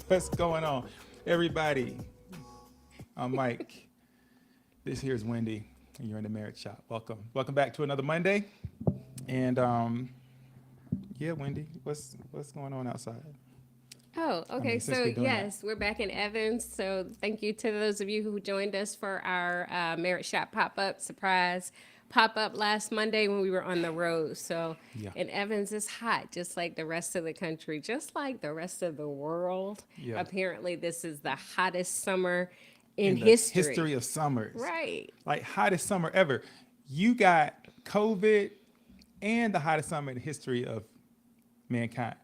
What's going on, everybody? I'm Mike. This here's Wendy, and you're in the Marriage Shop. Welcome back to another Monday. And yeah, Wendy, what's going on outside? Oh, I okay. mean, since So, we're doing that, yes, we're back in Evans. So, thank you to those of you who joined us for our Merit Shop pop up surprise pop up last Monday when we were on the road. So, yeah, in Evans, it's hot, just like the rest of the country, just like the rest of the world. yeah. Apparently, this is the hottest summer in In the history. history of summers, Right. like hottest summer ever. You got COVID and the hottest summer in the history of mankind.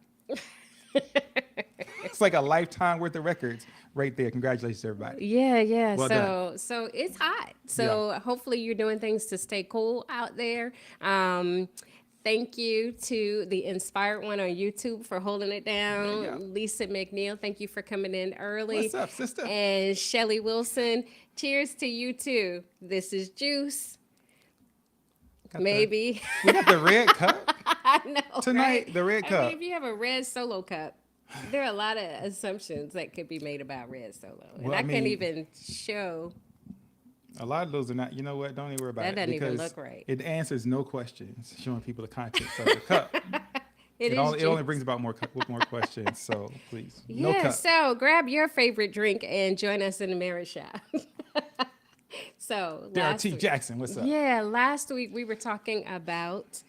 It's like a lifetime worth of records right there. Congratulations, everybody. Yeah, yeah. Well done. So it's hot. Yeah. So hopefully you're doing things to stay cool out there. Thank you to the Inspired One on YouTube for holding it There you go. down. Lisa McNeil, thank you for coming in early. What's up, sister? And Shelly Wilson, cheers to you too. This is Juice. Got Maybe. we got the red cup I know. tonight. Right? The red I cup. mean, if you have a red solo cup, there are a lot of assumptions that could be made about red solo. And Well, I I can't mean, even show. a lot of those are not. You know what? Don't even worry about That it doesn't even because look right. it answers no questions, showing people the contents of the cup. It is It only juice. brings about more questions. So please, no Yeah, cup. so grab your favorite drink and join us in the marriage shop. So Darren last T. week, Jackson, what's up? yeah, last week we were talking about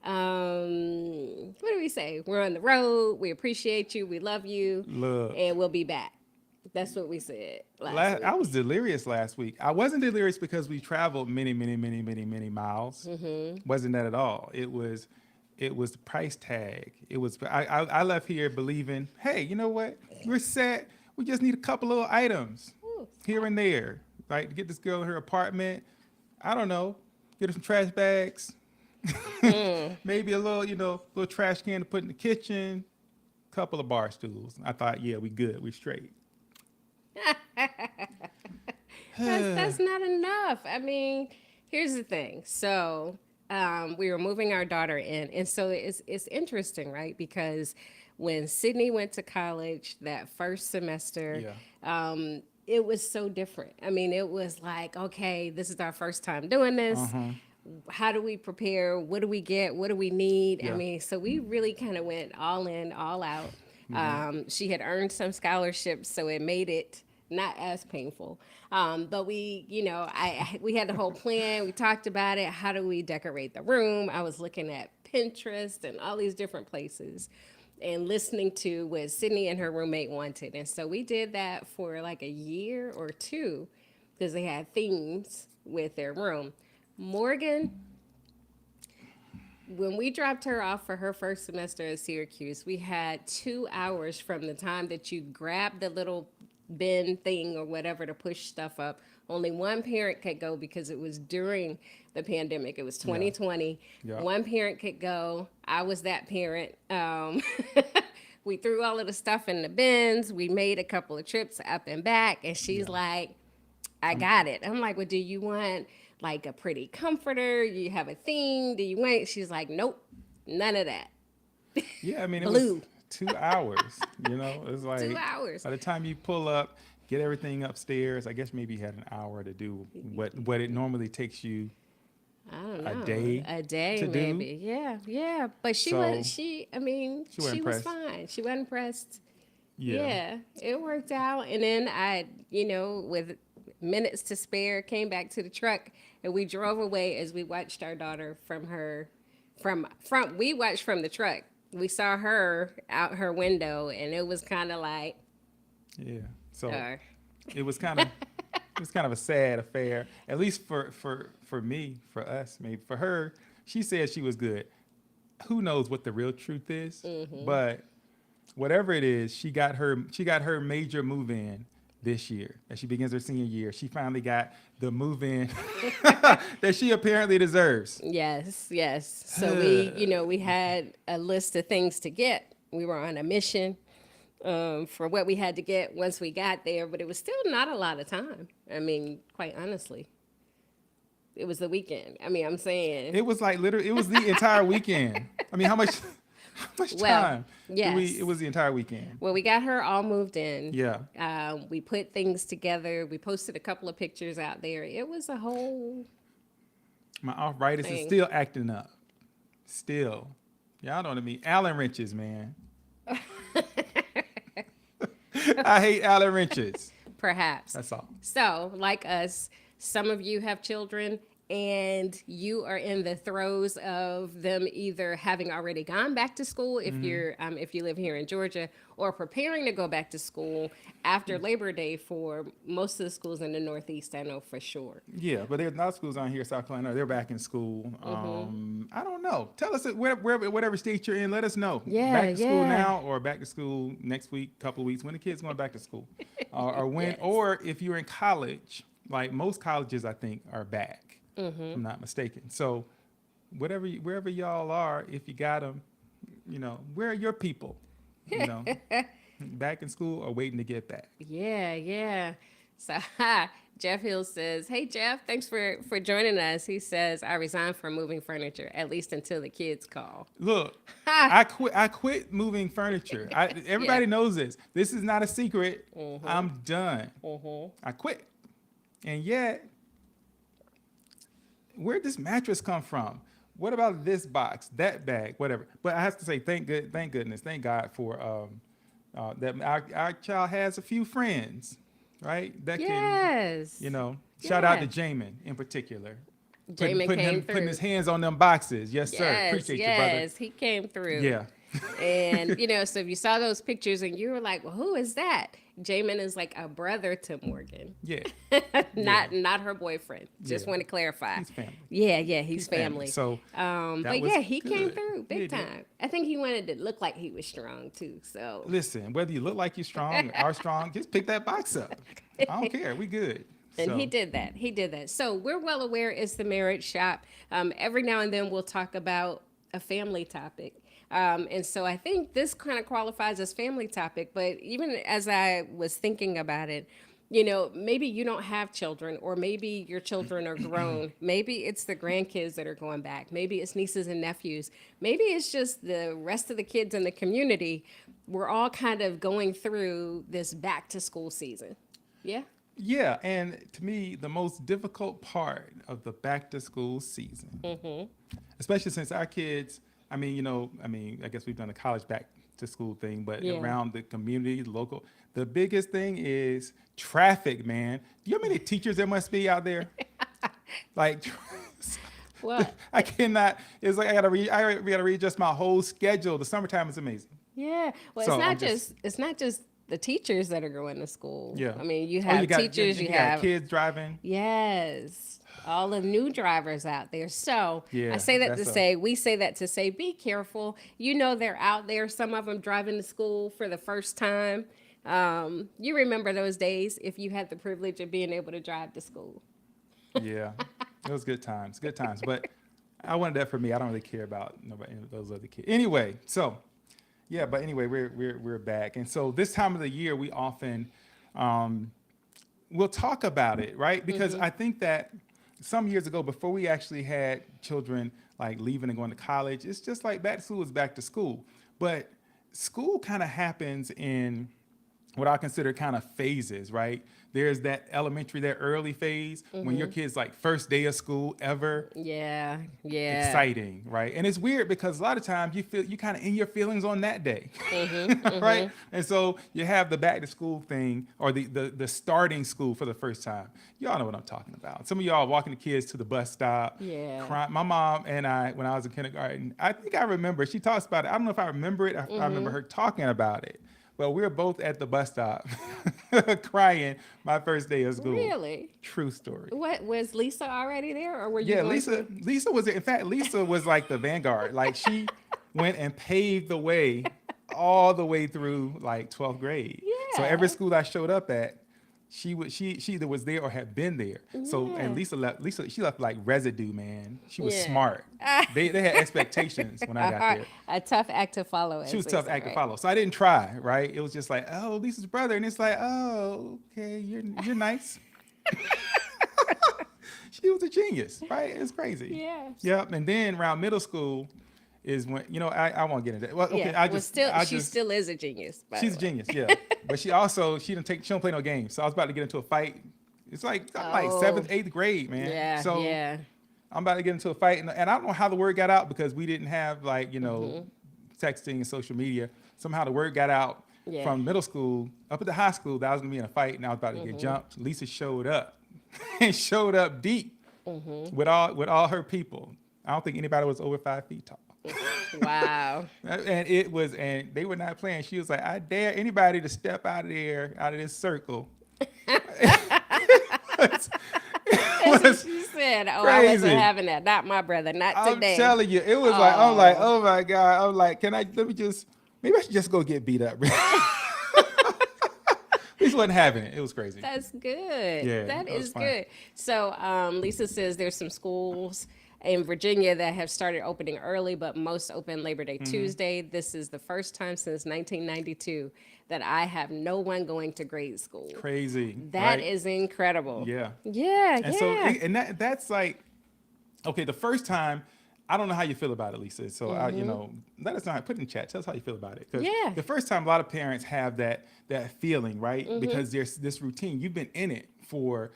what do we say? We're on the road. We appreciate you. We love you, Look, and we'll be back. That's what we said last I week. was delirious last week. I wasn't delirious because we traveled many miles. Wasn't that at all? It was the price tag. It was I left here believing, hey, you know what? We're set. We just need a couple little items Ooh. here and there, right? To get this girl in her apartment. I don't know. Get her some trash bags. Maybe a little, little trash can to put in the kitchen. Couple of bar stools. I thought, yeah, we good. We straight. That's not enough. I mean, here's the thing. So we were moving our daughter in, and so it's interesting, right? Because when Sydney went to college that first semester, Yeah. it was so different. I mean, it was like, okay, this is our first time doing this. Uh-huh. How do we prepare? What do we get? What do we need? I Yeah. mean, so we really kind of went all in, all out. She had earned some scholarships, so it made it not as painful. But we, we had the whole plan. We talked about it. How do we decorate the room? I was looking at Pinterest and all these different places and listening to what Sydney and her roommate wanted. And so we did that for like a year or two because they had themes with their room. Morgan, when we dropped her off for her first semester at Syracuse, we had 2 hours from the time that you grabbed the little bin thing or whatever to push stuff up. Only one parent could go because it was during the pandemic. It was 2020. Yeah. One parent could go. I was that parent. We threw all of the stuff in the bins. We made a couple of trips up and back. And she's like, I got it. I'm like, well, do you want like a pretty comforter? You have a theme? Do you want? She's like, nope, none of that. Yeah, I mean, it Blue. was 2 hours. It was like 2 hours. by the time you pull up, get everything upstairs. I guess maybe you had an hour to do what it normally takes you. I don't know. A day A day, to do? maybe. Yeah, yeah. But she So, was. I mean, she wasn't she was impressed. fine. She wasn't impressed. Yeah, it worked out. And then I, with minutes to spare, came back to the truck and we drove away as we watched our daughter from we watched from the truck. We saw her out her window and it was kind of like, Yeah. So uh, it was kind of it was kind of a sad affair, at least for me, for us, maybe for her. She said she was good. Who knows what the real truth is? But whatever it is, she got her major move in this year as she begins her senior year. She finally got the move in that she apparently deserves. yes, yes. So we had a list of things to get. We were on a mission for what we had to get once we got there, but it was still not a lot of time. I mean, quite honestly, it was the weekend. I mean, I'm saying, It was like literally, it was the entire weekend. I mean, how much well, time? yes. It was the entire weekend. Well, we got her all moved in. Yeah. We put things together. We posted a couple of pictures out there. It was a whole My arthritis is thing. still acting up. Still. Y'all know what I mean. Allen wrenches, man. I hate Allen wrenches. Perhaps. That's all. So, like us, some of you have children and you are in the throes of them either having already gone back to school if you live here in Georgia, or preparing to go back to school after Labor Day for most of the schools in the Northeast, I know for sure. Yeah, but there's not schools on here in South Carolina. They're back in school. I don't know. Tell us whatever state you're in. Let us know. Yeah, back to school yeah. now or back to school next week, couple of weeks. When the kids going back to school, or when, Yes. or if you're in college, like most colleges, I think are back. If I'm not mistaken. So, wherever y'all are, if you got them, where are your people? Back in school or waiting to get back. Yeah, yeah. So Jeff Hill says, "Hey Jeff, thanks for joining us." He says, "I resigned from moving furniture, at least until the kids call." Look, I quit moving furniture. Everybody knows this. This is not a secret. I'm done. I quit. And yet, where'd this mattress come from? What about this box, that bag, whatever? But I have to say, thank goodness, thank God for that our child has a few friends, right? That Yes. can, shout out to Yeah. Jamin in particular. Jamin came Putting through. his hands on them boxes. Yes, sir. Yes, Appreciate yes, he came through. you, brother. And so if you saw those pictures and you were like, "Well, who is that?" Jamin is like a brother to Morgan, Yeah. not her boyfriend. Just Yeah. want to clarify. He's family. Yeah, he's family. So, that but was yeah, he came good. through big He did. time. I think he wanted to look like he was strong too. So listen, whether you look like you're strong or are strong, just pick that box up. I don't care. We good. And So, he did that. He did that. So we're well aware it's the Marriage Shop. Every now and then we'll talk about a family topic. And so I think this kind of qualifies as family topic. But even as I was thinking about it, maybe you don't have children, or maybe your children are grown. Maybe it's the grandkids that are going back. Maybe it's nieces and nephews. Maybe it's just the rest of the kids in the community. We're all kind of going through this back to school season. Yeah. Yeah, and to me, the most difficult part of the back to school season, especially since our kids, I guess we've done the college back to school thing, but Yeah. around the community, local, the biggest thing is traffic, man. Do you know how many teachers there must be out there? Like, What? I cannot. It's like I gotta readjust my whole schedule. The summertime is amazing. Yeah. Well, So it's not just the teachers that are going to school. Yeah. I mean, you Oh, have got, teachers, you got have kids driving. yes, all the new drivers out there. So Yeah, I say that that's we say that to say, be careful. They're out there. Some of them driving to school for the first time. You remember those days if you had the privilege of being able to drive to school. Yeah, it was good times. Good times. But I wanted that for me. I don't really care about nobody those other kids. Anyway, so yeah, but anyway, we're back, and so this time of the year we often we'll talk about it, right? Because I think that some years ago, before we actually had children like leaving and going to college, it's just like back to school is back to school, but school kind of happens in what I consider kind of phases, right? There's that elementary, that early phase when your kid's like first day of school ever. Yeah. Yeah. Exciting, right? And it's weird because a lot of times you feel you kind of in your feelings on that day, right? And so you have the back to school thing or the starting school for the first time. Y'all know what I'm talking about. Some of y'all walking the kids to the bus stop. Yeah. Crying. My mom and I, when I was in kindergarten, I think I remember she talks about it. I don't know if I remember it. I remember her talking about it. Well, we were both at the bus stop crying my first day of school. Really? True story. What was Lisa already there, or were you? Yeah, going Lisa. to- Lisa was. In fact, Lisa was like the vanguard. Like she went and paved the way all the way through like 12th grade. So Yeah. every school I showed up at, she either was there or had been there. So Yeah. and Lisa left. She left like residue, man. She was Yeah. smart. They had expectations when I got there. A tough act to follow. She was tough act to follow. So I didn't try, right? It was just like, oh, Lisa's brother. And it's like, oh, okay, you're nice. She was a genius, right? It's crazy. Yeah. Yep. And then around middle school is when, I won't get into that. Well, okay, Yeah. She still is a genius. by she's a the way. genius, yeah. But she don't play no games. So I was about to get into a fight. It's like, I'm like Oh. 7th, 8th grade, man. Yeah. So yeah. I'm about to get into a fight. And I don't know how the word got out because we didn't have like, texting and social media. Somehow the word got out Yeah. from middle school up at the high school that I was gonna be in a fight and I was about to get jumped. Lisa showed up and showed up deep with all her people. I don't think anybody was over 5 feet tall. Wow. And they were not playing. She was like, I dare anybody to step out of this circle. That's what she said. Oh, I crazy. wasn't having that. Not my brother. Not I'm today. telling you, it was like, I'm like, oh my God. I'm like, maybe I should just go get beat up. Lisa wasn't having it. It was crazy. That's good. Yeah, that that was is fun. good. So Lisa says there's some schools in Virginia that have started opening early, but most open Labor Day Mm-hmm. Tuesday. This is the first time since 1992 that I have no one going to grade school. Crazy. That right? is incredible. Yeah. Yeah. And yeah. so, that's like, okay, the first time, I don't know how you feel about it, Lisa. So, let us know. Put in the chat. Tell us how you feel about it. 'Cause Yeah. the first time, a lot of parents have that feeling, right? Mm-hmm. Because there's this routine. You've been in it for,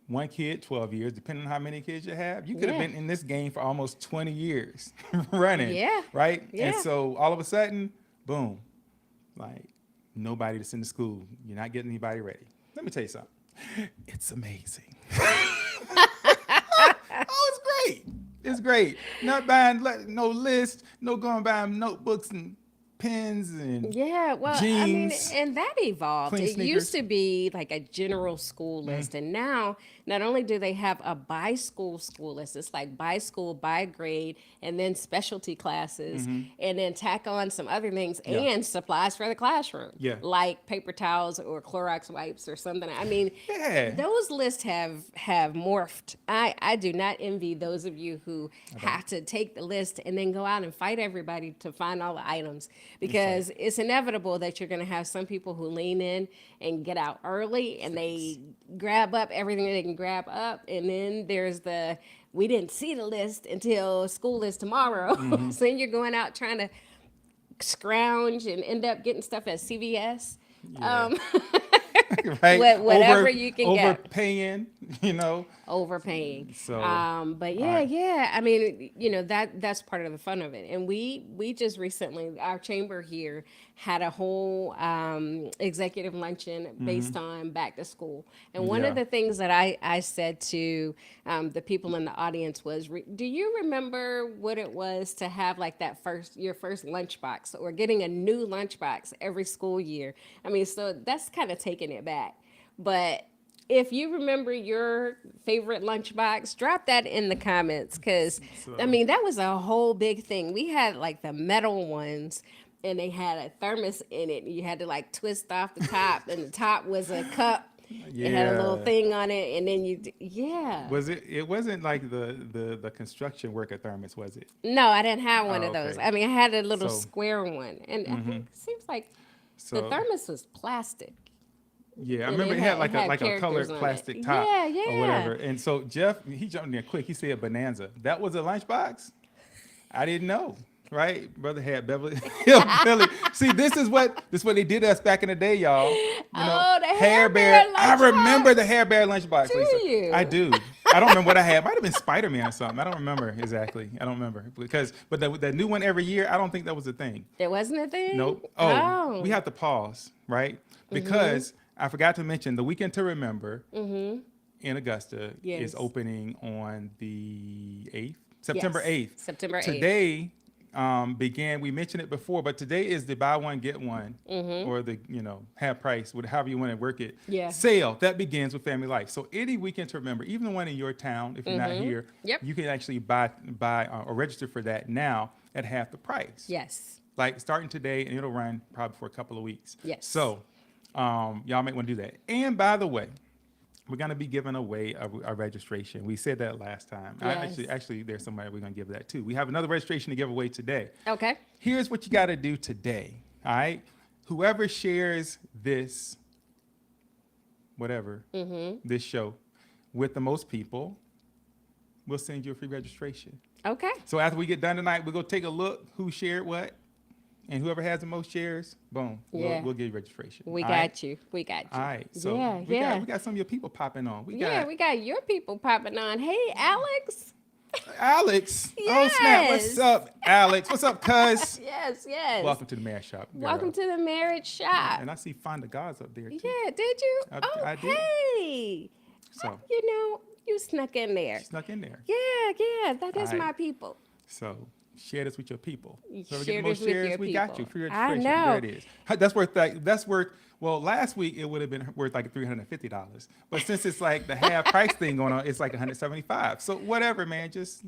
one kid, 12 years, depending on how many kids you have. You could have Yeah. been in this game for almost 20 years running. Yeah. Right? Yeah. And so all of a sudden, boom, like nobody to send to school. You're not getting anybody ready. Let me tell you something. It's amazing. Oh, it's great. It's great. Not buying no list, no going buying notebooks and pens and Yeah, well, I mean, jeans, and that evolved. clean It sneakers. used to be like a general school list, and now not only do they have a by school list, it's like by school, by grade, and then specialty classes, and then tack on some other things Yeah. and supplies for the classroom, Yeah. like paper towels or Clorox wipes or something. I mean, Yeah. those lists have morphed. I do not envy those of you who have to take the list and then go out and fight everybody to find all the items, because it's inevitable that you're going to have some people who lean in and get out early and they grab up everything that they can grab up, and then there's we didn't see the list until school is tomorrow. So then you're going out trying to scrounge and end up getting stuff at CVS. Yeah. Right? Whatever you can get. Overpaying, Overpaying. So, But yeah. I mean, that's part of the fun of it. And we just recently, our chamber here had a whole executive luncheon based on back to school. And one Yeah. of the things that I said to the people in the audience was, do you remember what it was to have like your first lunchbox, or getting a new lunchbox every school year? I mean, so that's kind of taking it back. But if you remember your favorite lunchbox, drop that in the comments, because I mean, that was a whole big thing. We had like the metal ones, and they had a thermos in it. You had to like twist off the top, and the top was a cup. It had a little Yeah. thing on it, and then Was it? It wasn't like the construction worker thermos, was it? No, I didn't have one Oh, of those. okay. I mean, I had a little So- square one, and I think it seems like So the thermos was plastic. yeah, I and remember it it had had- like had a colored characters on it. plastic top Yeah, or yeah. whatever. And so Jeff, he jumped in there quick. He said Bonanza. That was a lunchbox? I didn't know. right? Brother had Beverly Hillbilly. See, this is what they did to us back in the day, y'all. You know, Oh, the Hair Bear I remember lunchbox. the Hair Bear lunchbox. Do Lisa. you? I do. I don't remember what I had. Might have been Spider-Man or something. I don't remember exactly. I don't remember but the new one every year. I don't think that was a thing. There wasn't a thing? Nope. Oh, we have to pause, right? Because I forgot to mention the Weekend to Remember in Augusta Yes. is opening on the 8th, September 8th. September 8th. Today began, we mentioned it before, but today is the buy one, get one, or the, half price, however you want to work it, Yeah. sale. That begins with Family Life. So any Weekend to Remember, even the one in your town, if you're not here, Yep. you can actually buy or register for that now at half the price. Yes. Like starting today, and it'll run probably for a couple of weeks. Yes. So y'all might want to do that. And by the way, we're going to be giving away a registration. We said that last time. Yes. Actually, there's somebody we're going to give that to. We have another registration to give away today. Okay. Here's what you got to do today. All right. Whoever shares this, this show with the most people, we'll send you a free registration. Okay. So after we get done tonight, we're going to take a look who shared what. And whoever has the most shares, boom, Yeah. we'll give you registration. We All got right? you. We got you. All right. So yeah. we got some of your people popping on. We We got your people popping on. Hey, Alex. Alex. Oh, snap. What's Yes. up, Alex? What's up, cuz? Yes, yes. Welcome to the Marriage Shop. Girl. Welcome to the marriage shop. And I see Fonda God's up there, too. Yeah, did you? I did. Hey. So You snuck in there. she snuck in there. Yeah, that is All right. my people. So share this with your people. Share we get the this most with shares, your we got you. people. Free I registration. know. There it is. That's worth, well, last week it would have been worth like $350. But since it's like the half price thing going on, it's like $175. So whatever, man, just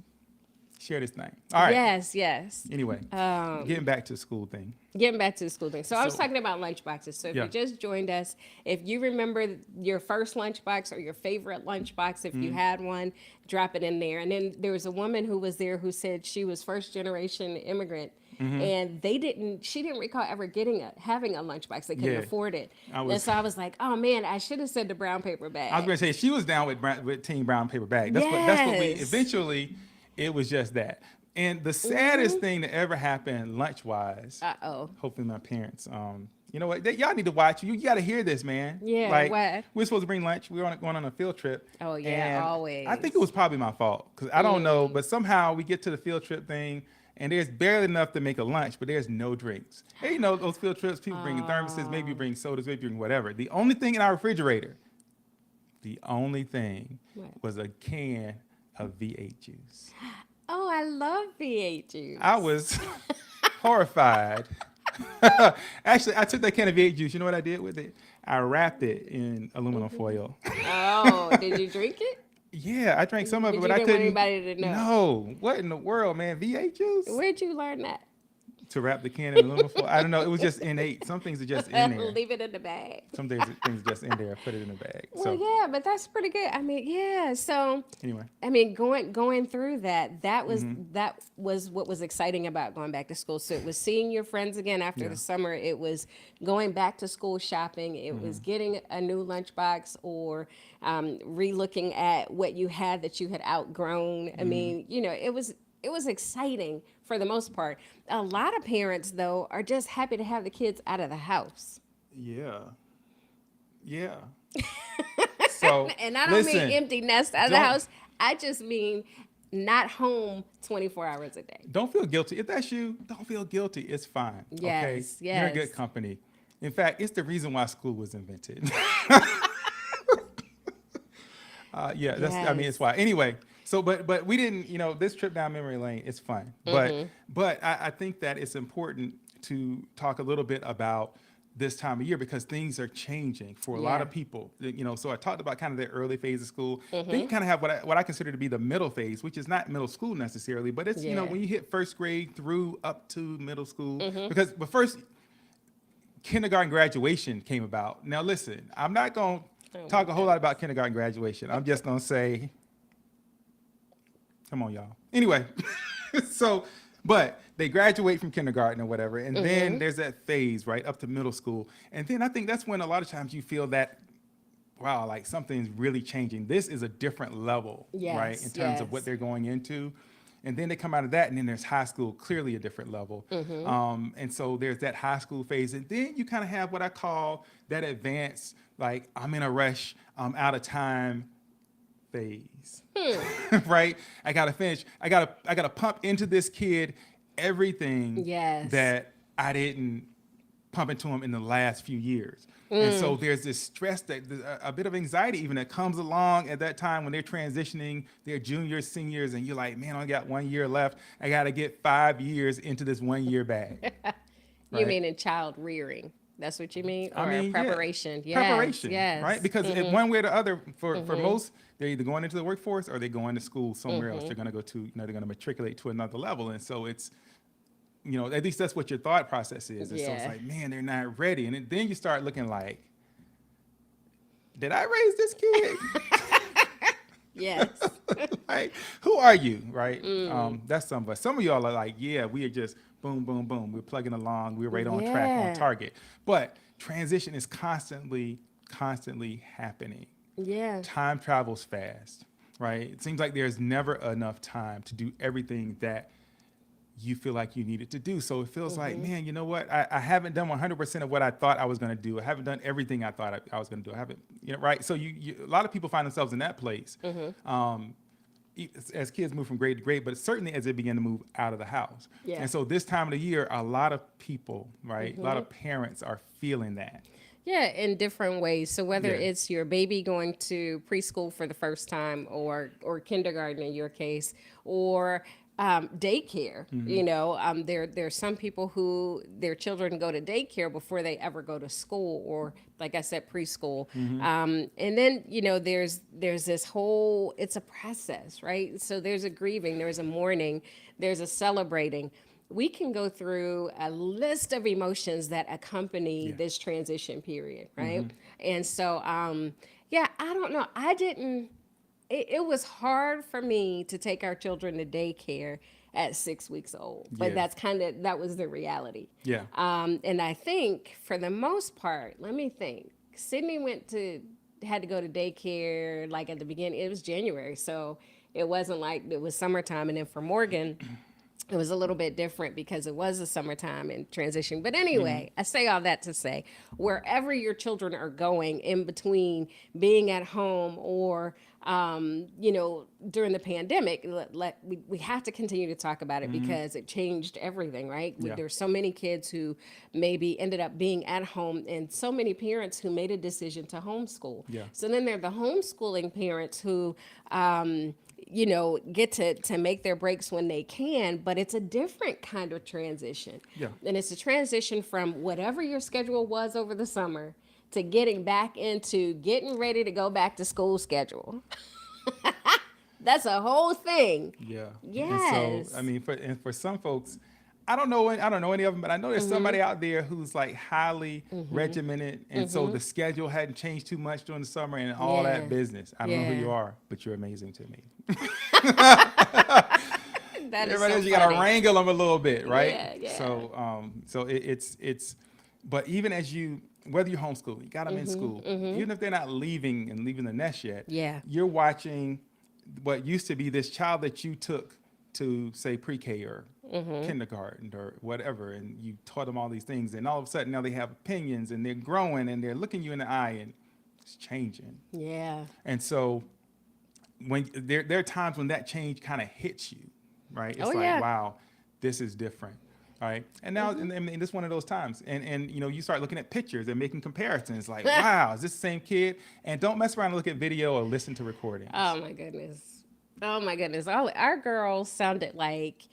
share this thing. All right. Yes. Anyway, getting back to the school thing. Getting back to the school thing. So I was So- talking about lunchboxes. So if Yeah. you just joined us, if you remember your first lunchbox or your favorite lunchbox, if Mm-hmm. you had one, drop it in there. And then there was a woman who was there who said she was first generation immigrant. Mm-hmm. And she didn't recall ever having a lunchbox. They couldn't Yeah. afford it. I And was- so I was like, oh man, I should have said the brown paper bag. I was going to say, she was down with Team Brown Paper Bag. That's what we, Yes. eventually, it was just that. And the saddest thing that ever happened lunch-wise, Uh-oh. hopefully my parents, you know what, y'all need to watch. You got to hear this, man. Yeah, like, what? we're supposed to bring lunch. We were going on a field trip. Oh, yeah, and always. I think it was probably my fault because I don't know, but somehow we get to the field trip thing, and there's barely enough to make a lunch, but there's no drinks. And you know, those field trips, people bring thermoses, maybe you bring sodas, maybe you bring whatever. The only thing in our refrigerator, What? was a can of V8 juice. Oh, I love V8 juice. I was horrified. Actually, I took that can of V8 juice. You know what I did with it? I wrapped it in aluminum foil. Oh, did you drink it? Yeah, I drank some of it, But but you I didn't want couldn't. anybody to know. No, what in the world, man? V8 juice Where'd you learn that? to wrap the can in aluminum foil. I don't know. It was just innate. Some things are just in there. Leave it in the bag. Some things are just in there. Put it in the bag. Well, So yeah, but that's pretty good. I mean, yeah. So, anyway, I mean, going through that was Mm-hmm. that was what was exciting about going back to school. So it was seeing your friends again after Yeah. the summer. It was going back to school shopping. It Mm-hmm. was getting a new lunchbox or re-looking at what you had that you had outgrown. Mm-hmm. I mean, it was exciting for the most part. A lot of parents, though, are just happy to have the kids out of the house. yeah. So And I don't listen, mean empty nest out of the don't- house. I just mean not home 24 hours a day. Don't feel guilty. If that's you, don't feel guilty. It's fine. Okay? Yes, You're in yes. good company. In fact, it's the reason why school was invented. Yeah, that's. I mean, it's why. Anyway, so but we didn't. This trip down memory lane is fun. But I think that it's important to talk a little bit about this time of year because things are changing for a lot Yeah. of people. So I talked about kind of the early phase of school. Then you kind of have what I consider to be the middle phase, which is not middle school necessarily, but it's Yeah. when you hit first grade through up to middle school. But first kindergarten graduation came about. Now listen, I'm not going to talk a whole lot about kindergarten graduation. I'm just going to say, come on, y'all. Anyway, but they graduate from kindergarten or whatever, and then there's that phase, right, up to middle school. And then I think that's when a lot of times you feel that, wow, like something's really changing. This is a different level, right, in Yes, terms of yes. what they're going into. And then they come out of that, and then there's high school, clearly a different level. And so there's that high school phase. And then you kind of have what I call that advanced, like, I'm in a rush, I'm out of time phase. Right? I gotta finish. I gotta pump into this kid everything Yes. that I didn't pump into him in the last few years. And so there's this stress, that a bit of anxiety even that comes along at that time when they're transitioning, they're juniors, seniors, and you're like, man, I only got 1 year left. I got to get 5 years into this 1 year bag. You Right? mean in child rearing? That's what you mean, I or mean, yeah, preparation? Yes, preparation, yes. right? Because in one way or the other, for most, they're either going into the workforce or they're going to school somewhere else. They're going to go to, they're going to matriculate to another level. And so it's, at least that's what your thought process is. And so it's Yeah. like, man, they're not ready. And then you start looking like, did I raise this kid? Yes. Like, who are you, right? That's some of us. Some of y'all are like, yeah, we are just boom, boom, boom. We're plugging along. We're right on track, on Yeah. target. But transition is constantly happening. Yeah. Time travels fast, right? It seems like there's never enough time to do everything that you feel like you needed to do. So it feels like, man, you know what? I haven't done 100% of what I thought I was going to do. I haven't done everything I thought I was going to do. I haven't, right? So a lot of people find themselves in that place as kids move from grade to grade, but certainly as they begin to move out of the house. Yeah. And so this time of the year, a lot of people, right? A lot of parents are feeling that. Yeah, in different ways. So whether Yeah. it's your baby going to preschool for the first time, or kindergarten in your case, or daycare, there's some people who their children go to daycare before they ever go to school, or like I said, preschool. And then there's this whole, it's a process, right? So there's a grieving, there's a mourning, there's a celebrating. We can go through a list of emotions that accompany this transition period, right? And so, I don't know. It was hard for me to take our children to daycare at 6 weeks old, but Yeah. that was the reality. Yeah. And I think for the most part, let me think. Sydney had to go to daycare like at the beginning. It was January, so it wasn't like it was summertime. And then for Morgan, it was a little bit different because it was the summertime and transition. But anyway, I say all that to say, wherever your children are going in between being at home or, during the pandemic, we have to continue to talk about it because it changed everything, right? Yeah. There's so many kids who maybe ended up being at home, and so many parents who made a decision to homeschool. Yeah. So then there are the homeschooling parents who, get to make their breaks when they can, but it's a different kind of transition. Yeah. And it's a transition from whatever your schedule was over the summer to getting back into getting ready to go back to school schedule. That's a whole thing. Yeah. Yes. And so, I mean, for some folks, I don't know any of them, but I know there's somebody out there who's like highly regimented, and so the schedule hadn't changed too much during the summer and all Yeah. that business. I don't know who Yeah. you are, but you're amazing to me. That is Everybody so else, you got to funny. wrangle them a little bit, right? Yeah, yeah. So it's, but even as whether you're homeschooling, you got them in school, even if they're not leaving the nest yet, Yeah. you're watching what used to be this child that you took to say pre-K or kindergarten or whatever, and you taught them all these things, and all of a sudden now they have opinions and they're growing and they're looking you in the eye, and it's changing. Yeah. And so when there are times when that change kind of hits you, right? It's Oh, like, yeah. wow, this is different. All right. And now, and it's one of those times. And you start looking at pictures and making comparisons like, wow, is this the same kid? And don't mess around and look at video or listen to recordings. Oh my goodness. Oh my goodness. Our girls sounded like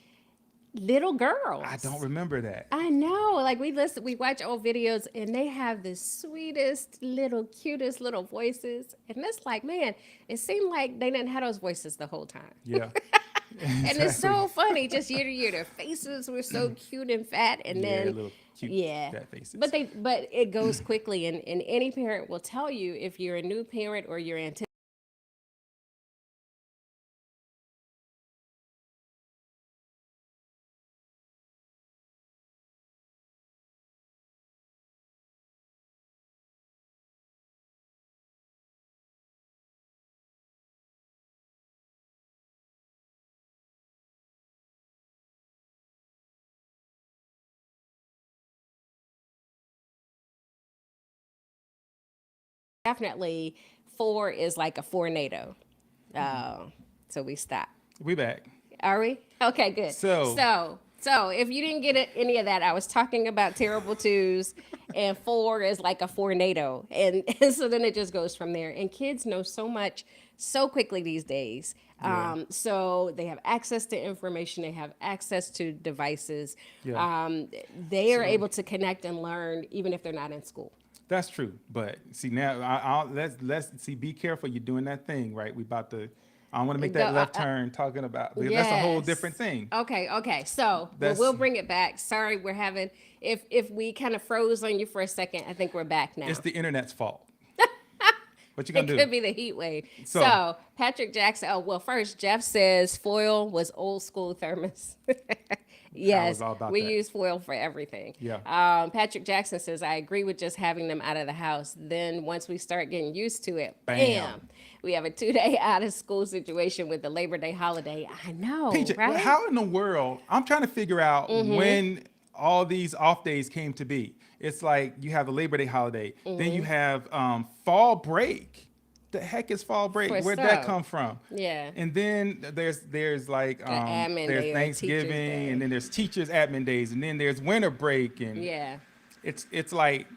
little girls. I don't remember that. I know. Like we watch old videos and they have the sweetest little, cutest little voices. And it's like, man, it seemed like they didn't have those voices the whole time. Yeah. And it's so funny, just year to year, their faces were so cute and fat, and Yeah, then little cute fat faces. but it goes quickly, and any parent will tell you if you're a new parent or you're anticipating definitely 4 is like a tornado. So we stop. We back. Are we? Okay, good. So- So if you didn't get any of that, I was talking about terrible twos, and 4 is like a tornado, and so then it just goes from there. And kids know so much so quickly these days. Yeah. So they have access to information, they have access to devices. Yeah. They are able to connect and learn even if they're not in school. That's true. But see now, let's see. Be careful. You're doing that thing, right? We about to. I want to make that Go- left turn talking about. That's a whole Yes. different thing. Okay. So That's- we'll bring it back. Sorry, we're having if we kind of froze on you for a second, I think we're back now. It's the internet's fault. What you gonna It do? could be the heat wave. So- So Patrick Jackson. Oh well, first Jeff says foil was old school thermos. Yes, all about we that. use foil for everything. Yeah. Patrick Jackson says I agree with just having them out of the house. Then once we start getting used to it, Bam. we have a 2-day out of school situation with the Labor Day holiday. I know, PJ, right? how in the world? I'm trying to figure out when all these off days came to be. It's like you have the Labor Day holiday, then you have fall break. The heck is fall break? For Where'd that some. come from? Yeah. And then there's like admin there's day or Thanksgiving, teachers' day. and then there's teachers admin days, and then there's winter break, and Yeah. it's like,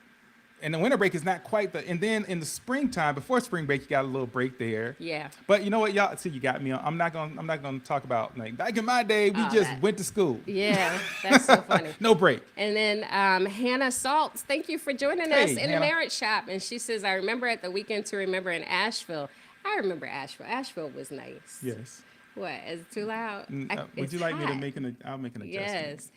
and the winter break is not quite the, and then in the springtime, before spring break, you got a little break there. Yeah. But you know what, y'all see, you got me on. I'm not gonna talk about, like, back in my day, we Oh, just that- went to school. Yeah. That's so funny. No break. And then Hannah Saltz, thank you for joining Hey, us in the Hannah. Marriage Shop. And she says, I remember at the weekend to remember in Asheville. I remember Asheville. Asheville was nice. Yes. What? Is it too loud? Would It's you like me to hot. make I'll make an adjustment. Yes.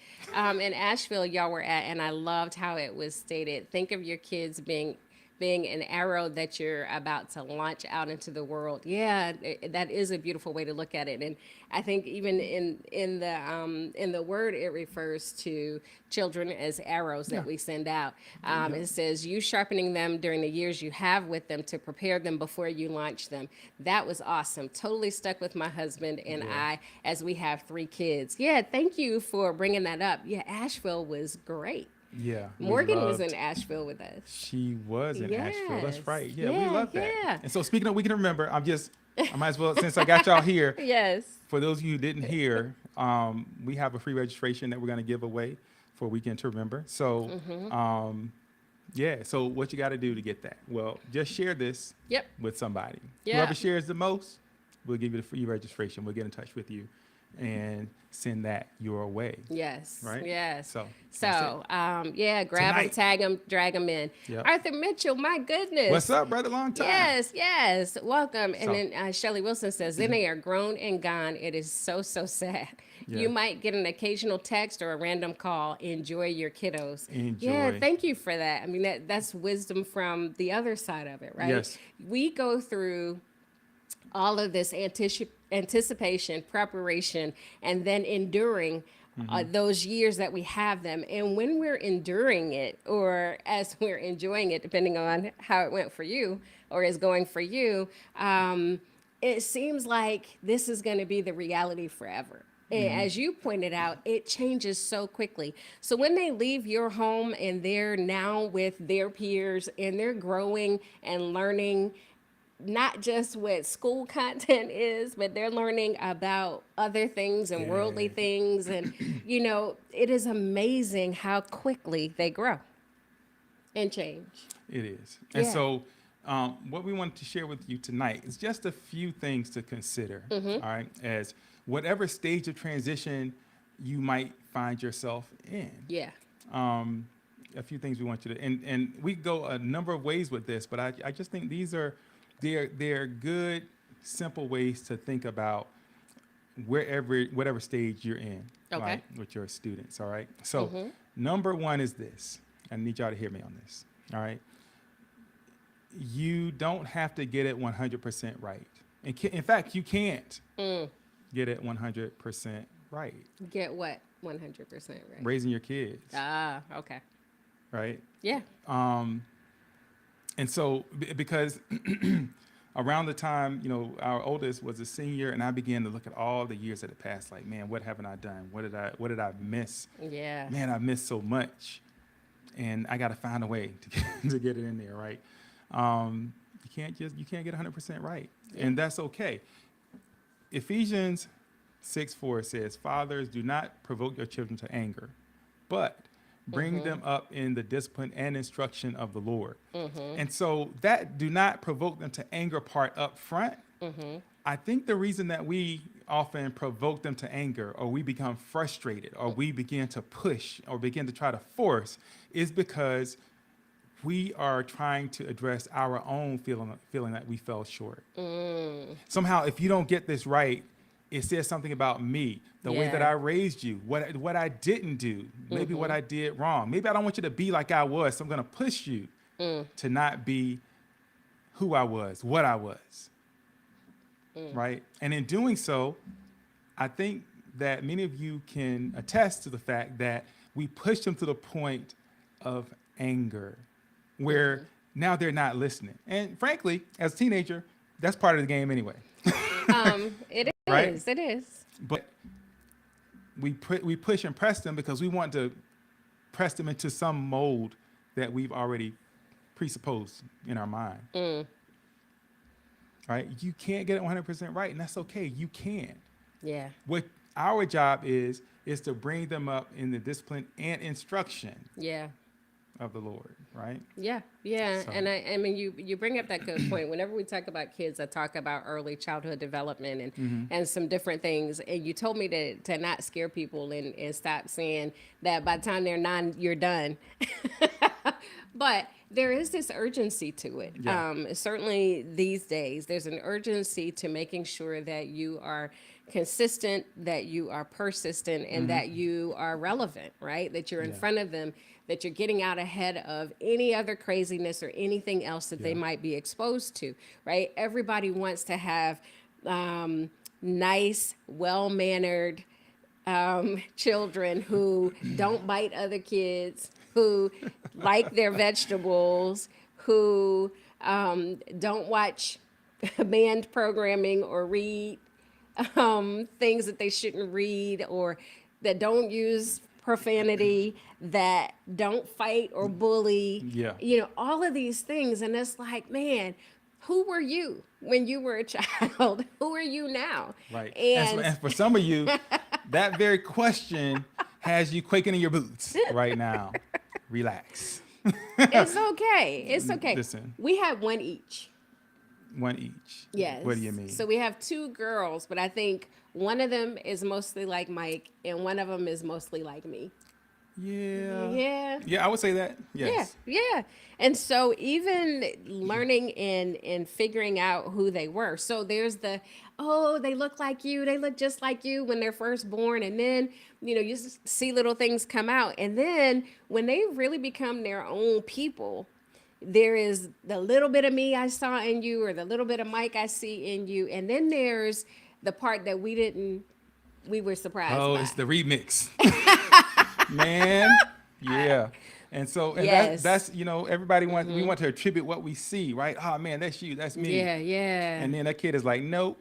In Asheville, y'all were at, and I loved how it was stated. Think of your kids being an arrow that you're about to launch out into the world. Yeah, that is a beautiful way to look at it. And I think even in the word, it refers to children as arrows that we send out. It says you sharpening them during the years you have with them to prepare them before you launch them. That was awesome. Totally stuck with my husband and I as we have 3 kids. Yeah, thank you for bringing that up. Yeah, Asheville was great. Yeah. we Morgan was loved- in Asheville with us. She was in Asheville. That's Yes. right. Yeah, we Yeah, love that. yeah. And so speaking of we can remember, I might as well, since I got y'all here, Yes. for those of you who didn't hear, we have a free registration that we're going to give away for Weekend to Remember. So, so what you got to do to get that? Well, just share this Yep. with somebody. Yeah. Whoever shares the most, we'll give you the free registration. We'll get in touch with you and send that your way. Yes. Right? Yes. So, that's So, grab them, Tonight. tag them, drag them in. Yep. Arthur Mitchell, my goodness. What's up, brother? Long time. Yes. Welcome. And So- then Shelley Wilson says, then they are grown and gone. It is so sad. Yeah. You might get an occasional text or a random call. Enjoy your kiddos. Yeah, Enjoy. thank you for that. I mean, that's wisdom from the other side of it, right? Yes. We go through all of this anticipation, preparation, and then enduring those years that we have them. And when we're enduring it, or as we're enjoying it, depending on how it went for you or is going for you, it seems like this is going to be the reality forever. And as you pointed out, it changes so quickly. So when they leave your home and they're now with their peers and they're growing and learning not just what school content is, but they're learning about other things and worldly Yeah. things. And, it is amazing how quickly they grow and change. It is. And Yeah. so what we wanted to share with you tonight is just a few things to consider, all right, as whatever stage of transition you might find yourself in. Yeah. A few things we want you to, and we go a number of ways with this, but I just think they're good, simple ways to think about whatever stage you're in, Okay. right, with your students, all right? So number one is this. I need y'all to hear me on this, all right? You don't have to get it 100% right. In fact, you can't get it 100% right. Get what? 100% right. Raising your kids, Okay. right? Yeah. And so, because around the time, our oldest was a senior, and I began to look at all the years that had passed, like, man, what haven't I done? What did I miss? Yeah. Man, I missed so much, and I got to find a way to get it in there, right? you can't get 100% right, and that's okay. Ephesians 6:4 says, "Fathers, do not provoke your children to anger, but bring them up in the discipline and instruction of the Lord." And so that "do not provoke them to anger" part up front, I think the reason that we often provoke them to anger, or we become frustrated, or we begin to push, or begin to try to force, is because we are trying to address our own feeling that we fell short. Somehow, if you don't get this right, it says something about me, the way that Yeah. I raised you, what I didn't do, maybe what I did wrong. Maybe I don't want you to be like I was, so I'm going to push you to not be who I was, what I was. Right? And in doing so, I think that many of you can attest to the fact that we push them to the point of anger, where now they're not listening. And frankly, as a teenager, that's part of the game anyway. It is. Right? It is. But we push and press them because we want to press them into some mold that we've already presupposed in our mind. Right? You can't get it 100% right, and that's okay. You can. Yeah. What our job is to bring them up in the discipline and instruction Yeah. of the Lord, right? Yeah, yeah, So- and I mean, you bring up that good point. Whenever we talk about kids, I talk about early childhood development and some different things. And you told me to not scare people and stop saying that by the time they're 9, you're done. But there is this urgency to it. Yeah. Certainly these days, there's an urgency to making sure that you are consistent, that you are persistent, and that you are relevant, right? That you're in Yeah. front of them, that you're getting out ahead of any other craziness or anything else that they Yeah. might be exposed to, right? Everybody wants to have nice, well-mannered children who don't bite other kids, who like their vegetables, who don't watch banned programming or read things that they shouldn't read, or that don't use profanity, that don't fight or bully. Yeah. You know, all of these things. And it's like, man, who were you when you were a child? Who are you now? Right. And And for some of you, that very question has you quaking in your boots right now. Relax. it's okay. It's okay. Listen. We had one each. One each. Yes. What do you mean? So we have 2 girls, but I think one of them is mostly like Mike and one of them is mostly like me. Yeah. Yeah. Yeah, I would say that. Yes. Yeah, yeah. And so even learning and figuring out who they were. So there's they look like you, they look just like you when they're first born. And then, you see little things come out. And then when they really become their own people, there is the little bit of me I saw in you, or the little bit of Mike I see in you. And then there's the part that we were surprised Oh, by. it's the remix. Man. Yeah. And so Yes. that's everybody we want to attribute what we see, right? Oh man, that's you, that's me. Yeah, yeah. And then that kid is like, nope,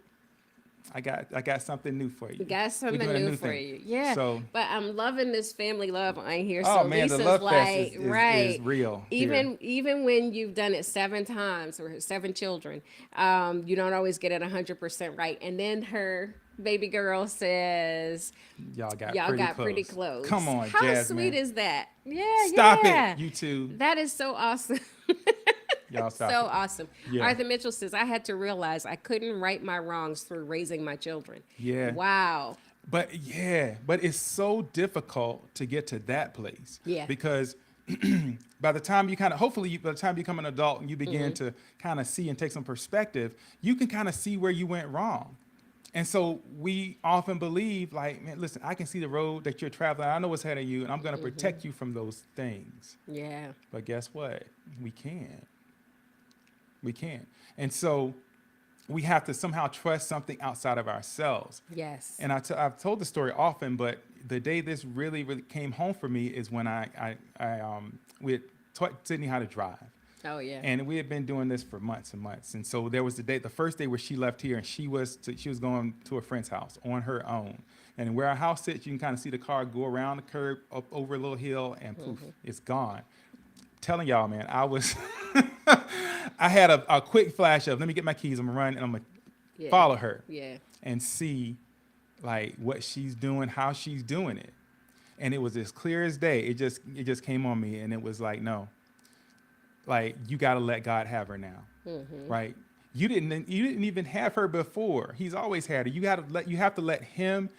I got something new for you. Got We're something doing a new for thing. you. Yeah. So But I'm loving this family love on here. oh So man, Lisa's the love fest like, is right. real. here. Even when you've done it 7 times or 7 children, you don't always get it 100% right. And then her baby girl says, y'all got pretty close. Come on, How Jasmine. sweet is that? Yeah, Stop yeah. it, you two. That is so awesome. Y'all stop So it. awesome. Yeah. Arthur Mitchell says, I had to realize I couldn't right my wrongs through raising my children. Yeah. Wow. But it's so difficult to get to that place. Yeah. Because by the time by the time you become an adult and you begin Mm-hmm. to kind of see and take some perspective, you can kind of see where you went wrong. And so we often believe, like, man, listen, I can see the road that you're traveling. I know what's ahead of you, and I'm going to protect you from those things. Yeah. But guess what? We can't. We can't. And so we have to somehow trust something outside of ourselves. Yes. And I've told the story often, but the day this really, really came home for me is when we had taught Sydney how to drive. Oh yeah. And we had been doing this for months and months. And so there was the first day where she left here, and she was going to a friend's house on her own. And where our house sits, you can kind of see the car go around the curb, up over a little hill, and poof, it's gone. Telling y'all, man, I was I had a quick flash of, let me get my keys. I'm gonna run and I'm gonna Yeah. follow her Yeah. and see like what she's doing, how she's doing it. And it was as clear as day. It just came on me, and it was like, no, like you got to let God have her now, right? You didn't even have her before. He's always had her. You have to let him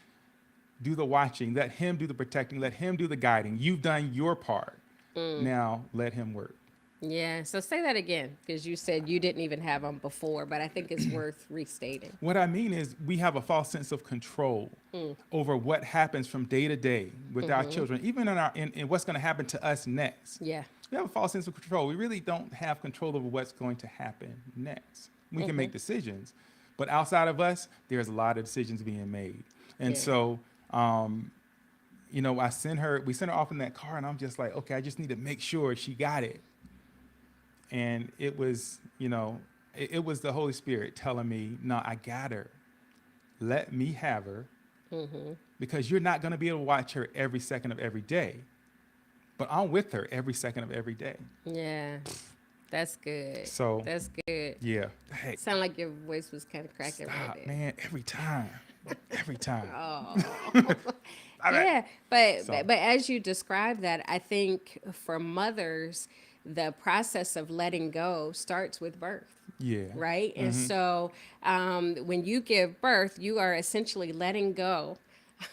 do the watching, let him do the protecting, let him do the guiding. You've done your part. Now let him work. Yeah. So say that again, because you said you didn't even have them before, but I think it's worth restating. What I mean is we have a false sense of control over what happens from day to day with our children, even in what's going to happen to us next. Yeah. We have a false sense of control. We really don't have control over what's going to happen next. We can make decisions, but outside of us, there's a lot of decisions being made. And Yeah. so, we sent her off in that car, and I'm just like, okay, I just need to make sure she got it. And it was, it was the Holy Spirit telling me, no, I got her. Let me have her, because you're not going to be able to watch her every second of every day. But I'm with her every second of every day. Yeah. That's good. So That's good. yeah, hey, Sound like your voice was kind of cracking right stop, there. man, every time. Oh. All right. Yeah, but, So- but as you describe that, I think for mothers, the process of letting go starts with birth. Yeah. Right? And so when you give birth, you are essentially letting go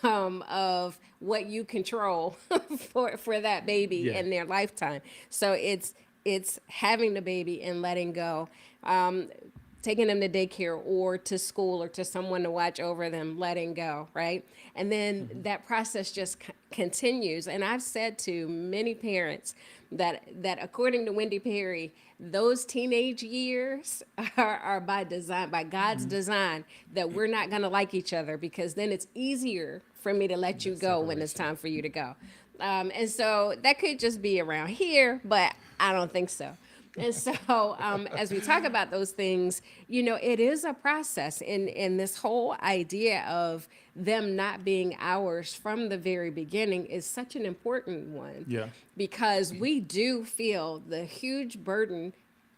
of what you control for that baby Yeah. in their lifetime. So it's having the baby and letting go. Taking them to daycare or to school or to someone to watch over them, letting go, right? And then that process just continues. And I've said to many parents that according to Wendy Perry, those teenage years are by design, by God's design, that we're not going to like each other, because then it's easier for me to let you go when it's time for you to go. And so that could just be around here, but I don't think so. And so, as we talk about those things, it is a process. And this whole idea of them not being ours from the very beginning is such an important one. Yeah. Because we do feel the huge burden,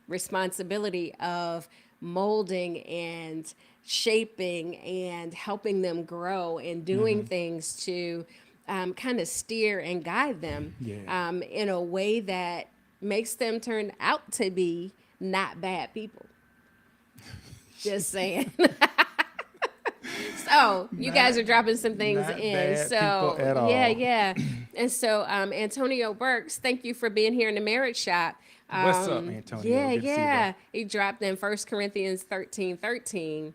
responsibility of molding and shaping and helping them grow and doing things to kind of steer and guide them Yeah. in a way that makes them turn out to be not bad people. Just saying. So you guys are dropping some things not in. bad So people at all. yeah. And so Antonio Burks, thank you for being here in the Marriage Shop. What's up, Antonio? Yeah, Good to see you, bro. yeah. He dropped in 1 Corinthians 13:13.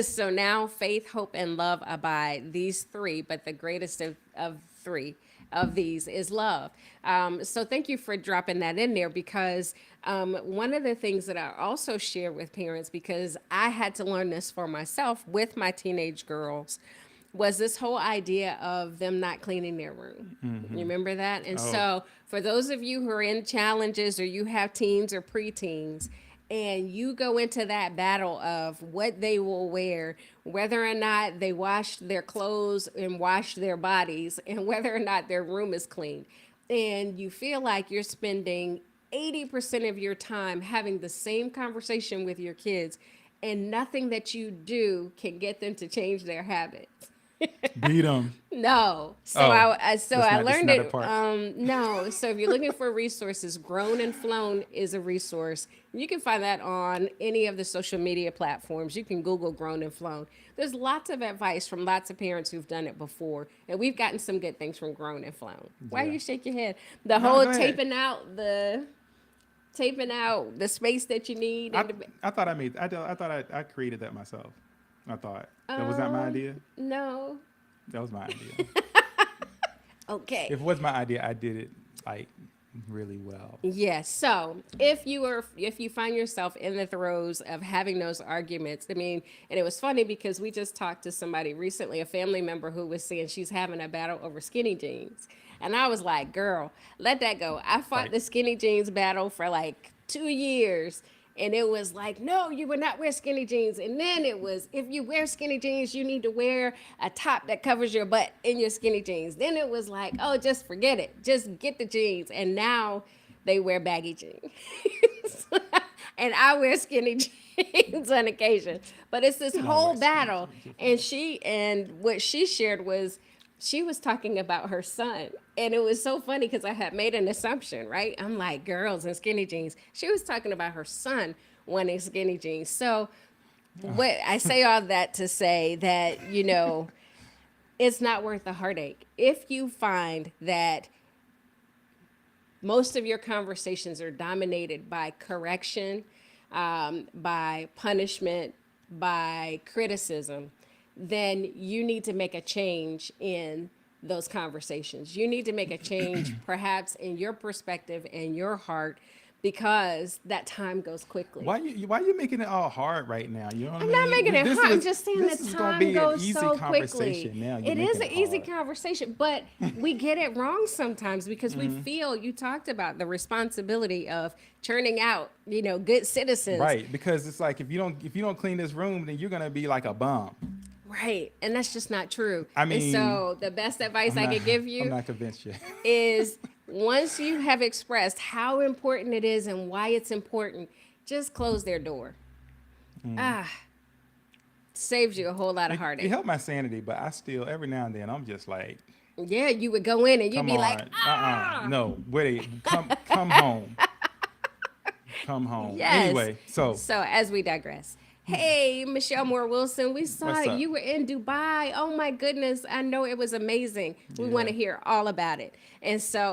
So now faith, hope, and love abide, these three, but the greatest of three of these is love. So thank you for dropping that in there, because one of the things that I also share with parents, because I had to learn this for myself with my teenage girls, was this whole idea of them not cleaning their room. You remember that? And so for those of you who are in challenges, or you have teens or preteens, and you go into that battle of what they will wear, whether or not they washed their clothes and washed their bodies, and whether or not their room is clean, and you feel like you're spending 80% of your time having the same conversation with your kids, and nothing that you do can get them to change their habits. Beat them. No. So Oh, I that's learned not a it. part. No. So if you're looking for resources, Grown and Flown is a resource. You can find that on any of the social media platforms. You can Google Grown and Flown. There's lots of advice from lots of parents who've done it before, and we've gotten some good things from Grown and Flown. Why Yeah. you shake your head? The No, whole go ahead. taping out the space that you need. I thought I created that myself. I thought that was not my idea. No. That was my idea. Okay. If it was my idea, I did it like really well. Yes. So if you find yourself in the throes of having those arguments, and it was funny because we just talked to somebody recently, a family member, who was saying she's having a battle over skinny jeans. And I was like, girl, let that go. I fought Right. the skinny jeans battle for like 2 years. And it was like, no, you would not wear skinny jeans. And then it was, if you wear skinny jeans, you need to wear a top that covers your butt in your skinny jeans. Then it was like, oh, just forget it. Just get the jeans. And now they wear baggy jeans. And I wear skinny jeans on occasion. But it's this whole wear skinny battle. And what she shared was she was talking about her son. And it was so funny because I had made an assumption, right? I'm like, girls in skinny jeans. She was talking about her son wanting skinny jeans. So what I say all that to say that, it's not worth the heartache. If you find that most of your conversations are dominated by correction, by punishment, by criticism, then you need to make a change in those conversations. You need to make a change, perhaps in your perspective and your heart, because that time goes quickly. Why you making it all hard right now? You know what I I'm mean? not making it This hard. I'm was- just saying this the is gonna time be an goes easy so quickly. conversation now. You're It is an making easy hard. conversation, but we get it wrong sometimes because we feel you talked about the responsibility of churning out, good citizens. Right, because it's like if you don't clean this room, then you're gonna be like a bum. Right. And that's just not true. I And mean, so the best advice I could give I'm you not convinced yet. is once you have expressed how important it is and why it's important, just close their door. Saves you a whole lot of It heartache. helped my sanity, but I still every now and then I'm just like, Yeah, you would go in and you'd come be on, like, no, wait, come home, come home. Yes. Anyway, so So as we digress. Hey, Michelle Moore Wilson, we saw What's up? you were in Dubai. Oh my goodness. I know it was amazing. We Yeah. want to hear all about it. And so,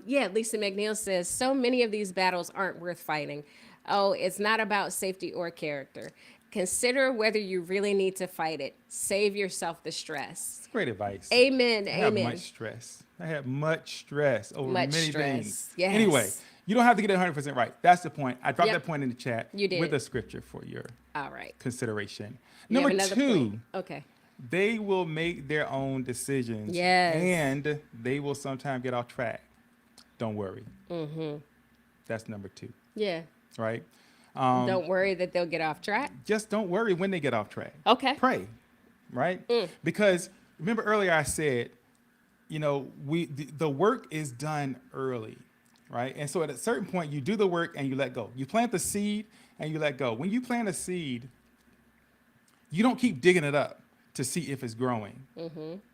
Lisa McNeil says, so many of these battles aren't worth fighting. Oh, it's not about safety or character. Consider whether you really need to fight it. Save yourself the stress. it's great advice. Amen. I have Amen. much stress. I have much stress over Much many stress. things. Yes. Anyway, you don't have to get it 100% right. That's the point. I dropped Yep. that point in the chat You did. with a scripture for your All right. consideration. You have Number another 2, point? Okay. they will make their own decisions. Yes. And they will sometimes get off track. Don't worry. That's number 2, Yeah. right? Don't worry that they'll get off track. Just don't worry when they get off track. Okay. Pray, right? Because remember earlier I said, the work is done early, right? And so at a certain point, you do the work and you let go. You plant the seed and you let go. When you plant a seed, you don't keep digging it up to see if it's growing,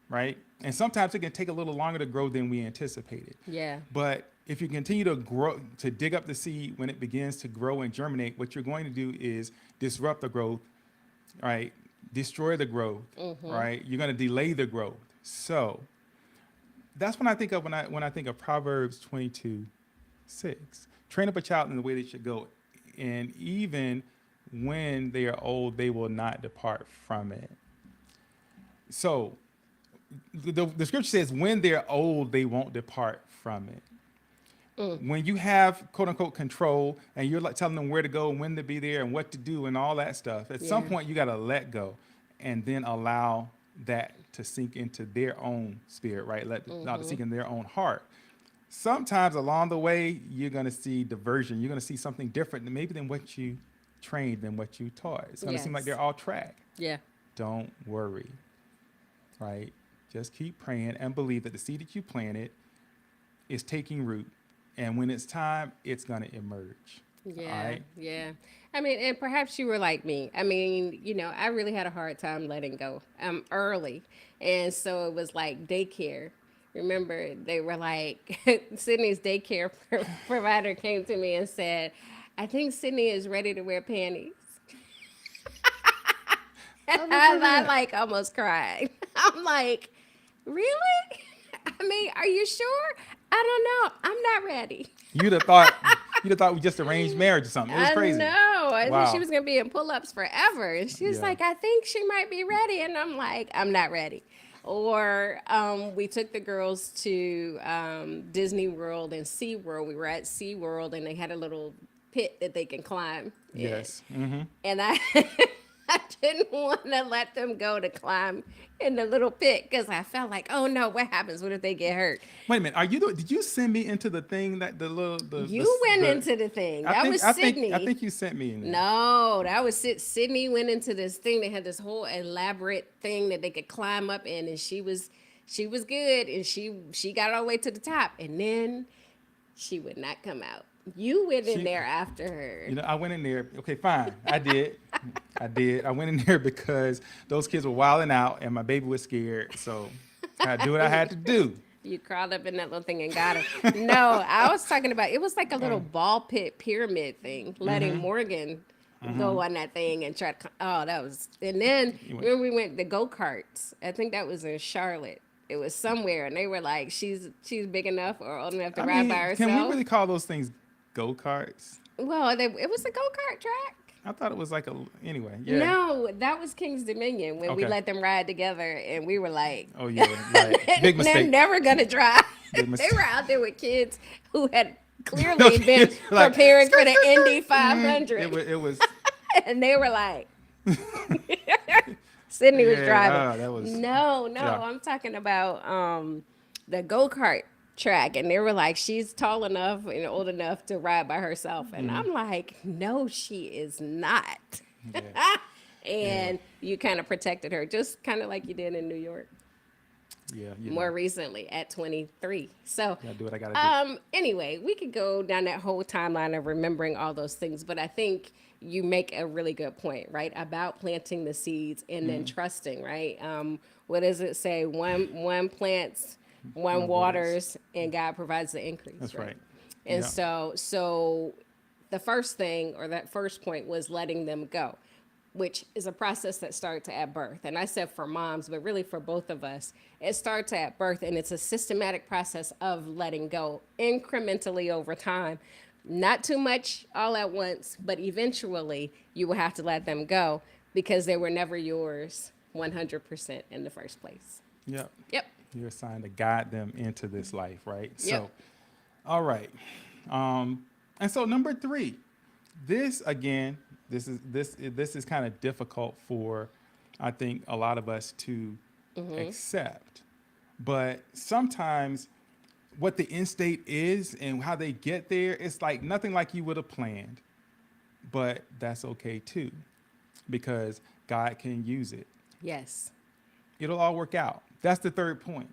right? And sometimes it can take a little longer to grow than we anticipated. Yeah. But if you continue to grow, to dig up the seed when it begins to grow and germinate, what you're going to do is disrupt the growth, right? Destroy the growth, right? You're going to delay the growth. So that's when I think of when I think of Proverbs 22:6. Train up a child in the way they should go, and even when they are old, they will not depart from it. So the scripture says, when they're old, they won't depart from it. When you have quote unquote control and you're like telling them where to go and when to be there and what to do and all that stuff, at some Yeah. point you got to let go and then allow that to sink into their own spirit, right? Allow it to sink in their own heart. Sometimes along the way, you're going to see diversion. You're going to see something different than what you trained, than what you taught. It's going to seem like Yes. they're off track. Yeah. Don't worry, right? Just keep praying and believe that the seed that you planted is taking root. And when it's time, it's going to emerge. Yeah. All right? Yeah. I mean, and perhaps you were like me. I mean, I really had a hard time letting go early. And so it was like daycare. Remember, they were like, Sydney's daycare provider came to me and said, I think Sydney is ready to wear panties. I like almost cried. I'm like, really? I mean, are you sure? I don't know. I'm not ready. You'd have thought we just arranged marriage or something. It was crazy. I know. I Wow. think she was going to be in pull-ups forever. And she was Yeah. like, I think she might be ready. And I'm like, I'm not ready. Or we took the girls to Disney World and SeaWorld. We were at SeaWorld and they had a little pit that they can climb. in. Yes. Mm-hmm. And I didn't want to let them go to climb in the little pit because I felt like, oh no, what happens? What if they get hurt? Wait a minute. Did you send me into the thing that You went into the thing. That was Sydney. I think you sent me in there. No, that was Sydney went into this thing. They had this whole elaborate thing that they could climb up in, and she was good, and she got all the way to the top, and then She would not come out. You went in She- there after her. You know, I went in there. Okay, fine. I did. I did. I went in there because those kids were wilding out and my baby was scared. So I had to do what I had to do. You crawled up in that little thing and got her. No, I was talking about, it was like a little ball pit pyramid thing, letting Morgan go on that thing and try to, oh, that was, and then when we went to go-karts, I think that was in Charlotte. It was somewhere, and they were like, she's big enough or old enough to I ride mean, by herself. can we really call those things go-karts? Well, it was a go-kart track. I thought it was like a, anyway, yeah. No, that was King's Dominion when we Okay. let them ride together, and we were like, Oh, yeah, right. Big they're mistake. never gonna drive. Big They mistake. were out there with kids who had clearly No, been kids were like, preparing for the Indy 500, It was and they were like, Sydney was yeah, driving. that was, No, yeah. I'm talking about the go-kart track, and they were like, she's tall enough and old enough to ride by herself, and Mm-hmm. I'm like, no, she is not. yeah, And you kind of protected her, just kind of like you did in New York yeah. more recently at 23. So Gotta do what I gotta do. anyway, we could go down that whole timeline of remembering all those things, but I think you make a really good point, right? About planting the seeds and then trusting, right? What does it say? One plants, one waters, and God provides the increase. That's right. And Yeah. so the first thing, or that first point, was letting them go, which is a process that starts at birth. And I said for moms, but really for both of us, it starts at birth, and it's a systematic process of letting go incrementally over time. Not too much all at once, but eventually you will have to let them go because they were never yours 100% in the first place. Yep. Yep. You're assigned to guide them into this life, right? Yep. So, all right. And so number 3, this again, this is kind of difficult for, I think, a lot of us to accept. But sometimes what the end state is and how they get there, it's like nothing like you would have planned. But that's okay too, because God can use it. Yes. It'll all work out. That's the third point.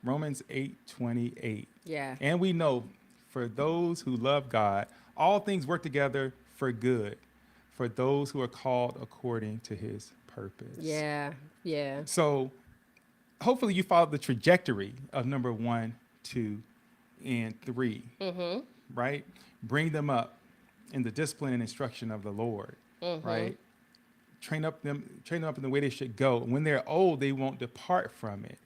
Romans 8:28. Yeah. And we know for those who love God, all things work together for good, for those who are called according to his purpose. Yeah. Yeah. So hopefully you follow the trajectory of number 1, 2, and 3, right? Bring them up in the discipline and instruction of the Lord, right? Train them up in the way they should go. When they're old, they won't depart from it.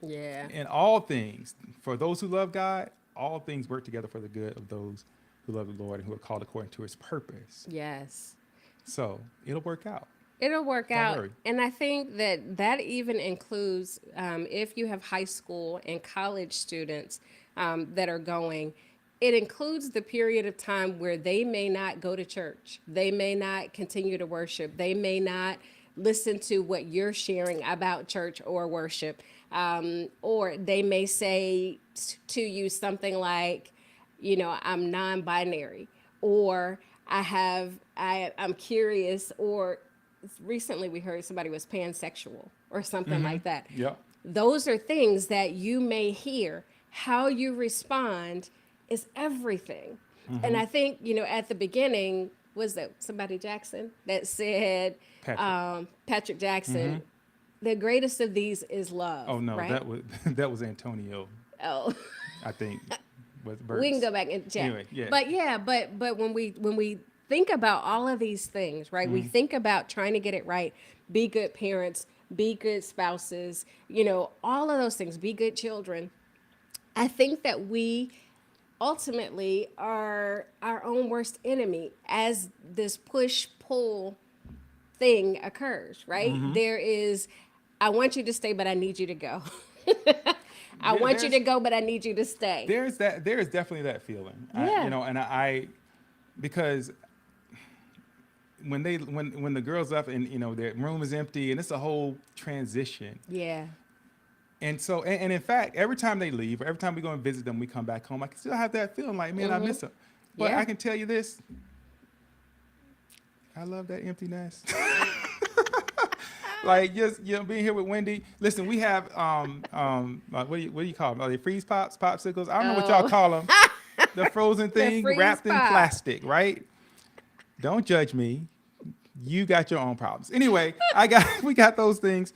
Yeah. In all things, for those who love God, all things work together for the good of those who love the Lord and who are called according to his purpose. Yes. So it'll work out. It'll work Don't out. worry. And I think that even includes if you have high school and college students that are going, it includes the period of time where they may not go to church. They may not continue to worship. They may not listen to what you're sharing about church or worship. Or they may say to you something like, you know, I'm non-binary, or I'm curious, or recently we heard somebody was pansexual or something like that. Yep. Those are things that you may hear. How you respond is everything. And I think, you know, at the beginning, was that somebody Jackson that said, Patrick Jackson, the greatest of these is love. Oh no, right? that was Antonio, Oh. I think. With We can go back and check. Anyway, yeah. But yeah, but when we think about all of these things, right? We think about trying to get it right, be good parents, be good spouses, you know, all of those things, be good children. I think that we ultimately are our own worst enemy as this push-pull thing occurs, right? There is, I want you to stay, but I need you to go. I want you there's- to go, but I need you to stay. There is definitely that feeling. Yeah. You know, and I because when the girls up and, you know, their room is empty and it's a whole transition. Yeah. And so, and in fact, every time they leave, or every time we go and visit them, we come back home, I can still have that feeling like, man, I miss them. But Yeah. I can tell you this, I love that empty nest. Like, just, you know, being here with Wendy. Listen, we have, what do you call them? Are they freeze pops, popsicles? I don't know what y'all Oh. call them. the frozen thing freeze wrapped in pop. plastic, right? Don't judge me. You got your own problems. Anyway, we got those things.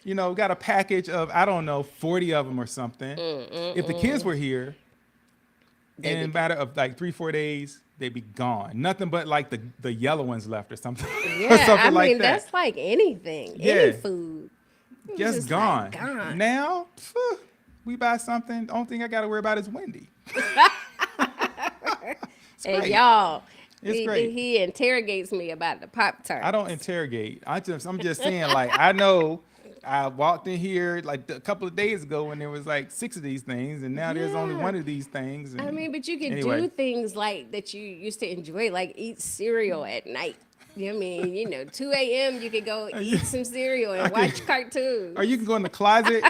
You know, got a package of, I don't know, 40 of them or something. If the kids were here, in a matter of like 3-4 days, they'd be gone. Nothing but like the yellow ones left or something. Yeah, or something I like mean, that. that's like anything, Yeah. any food. It was Just like, gone. Now, we buy something. The only thing I got to worry about is Wendy. And great. y'all, It's great. he interrogates me about the Pop-Tarts. I don't interrogate. I'm just saying, like, I know I walked in here like a couple of days ago when there was like 6 of these things, and now there's only Yeah. one of these things. I and mean, but you can anyway. do things like that you used to enjoy, like eat cereal at night. You know what I mean? 2 a.m. you could go eat some cereal and watch cartoons. Or you can go in the closet.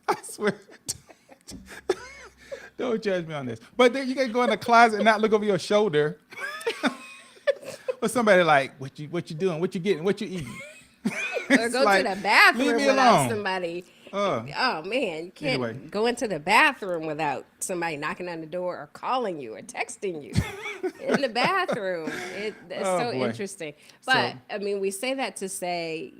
I swear. Don't judge me on this. But then you can go in the closet and not look over your shoulder. Or somebody like, what you doing? What you getting? What you eating? Or go like, to the bathroom leave me without alone. somebody. Uh, Oh man, you can't Anyway. go into the bathroom without somebody knocking on the door or calling you or texting you in the bathroom. That's Oh, so boy. interesting. But So- I mean, we say that to say,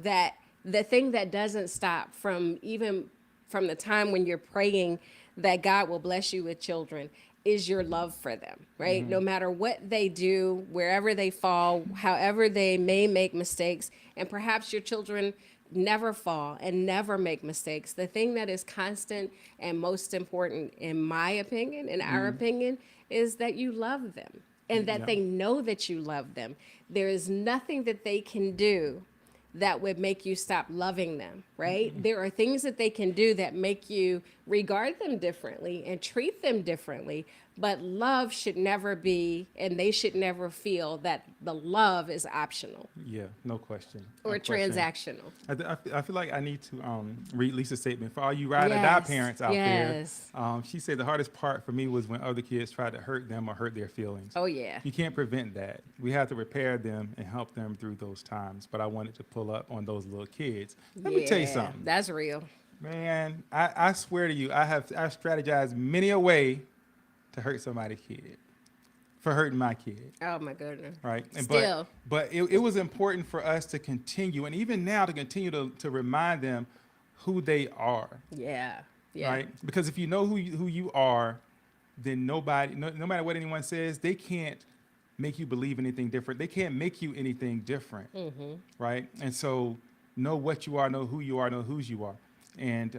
that the thing that doesn't stop from the time when you're praying that God will bless you with children is your love for them, right? No matter what they do, wherever they fall, however they may make mistakes, and perhaps your children never fall and never make mistakes. The thing that is constant and most important, in my opinion, in our opinion, is that you love them and that Yeah. they know that you love them. There is nothing that they can do that would make you stop loving them, right? There are things that they can do that make you regard them differently and treat them differently, but love should never be, and they should never feel that the love is optional yeah, no question. or No question. transactional. I feel like I need to read Lisa's statement for all you ride or die Yes, parents out yes. there. She said the hardest part for me was when other kids tried to hurt them or hurt their feelings. Oh yeah. You can't prevent that. We have to repair them and help them through those times. But I wanted to pull up on those little kids. Let me tell you Yeah, something, That's real. man. I swear to you, I've strategized many a way to hurt somebody's kid, for hurting my kid. Oh my goodness. Right. And Still. but it was important for us to continue, and even now to continue to remind them who they are. Yeah. Yeah. Right. Because if you know who you are, then nobody, no matter what anyone says, they can't make you believe anything different. They can't make you anything different. Mm-hmm. Right. And so know what you are, know who you are, know whose you are. And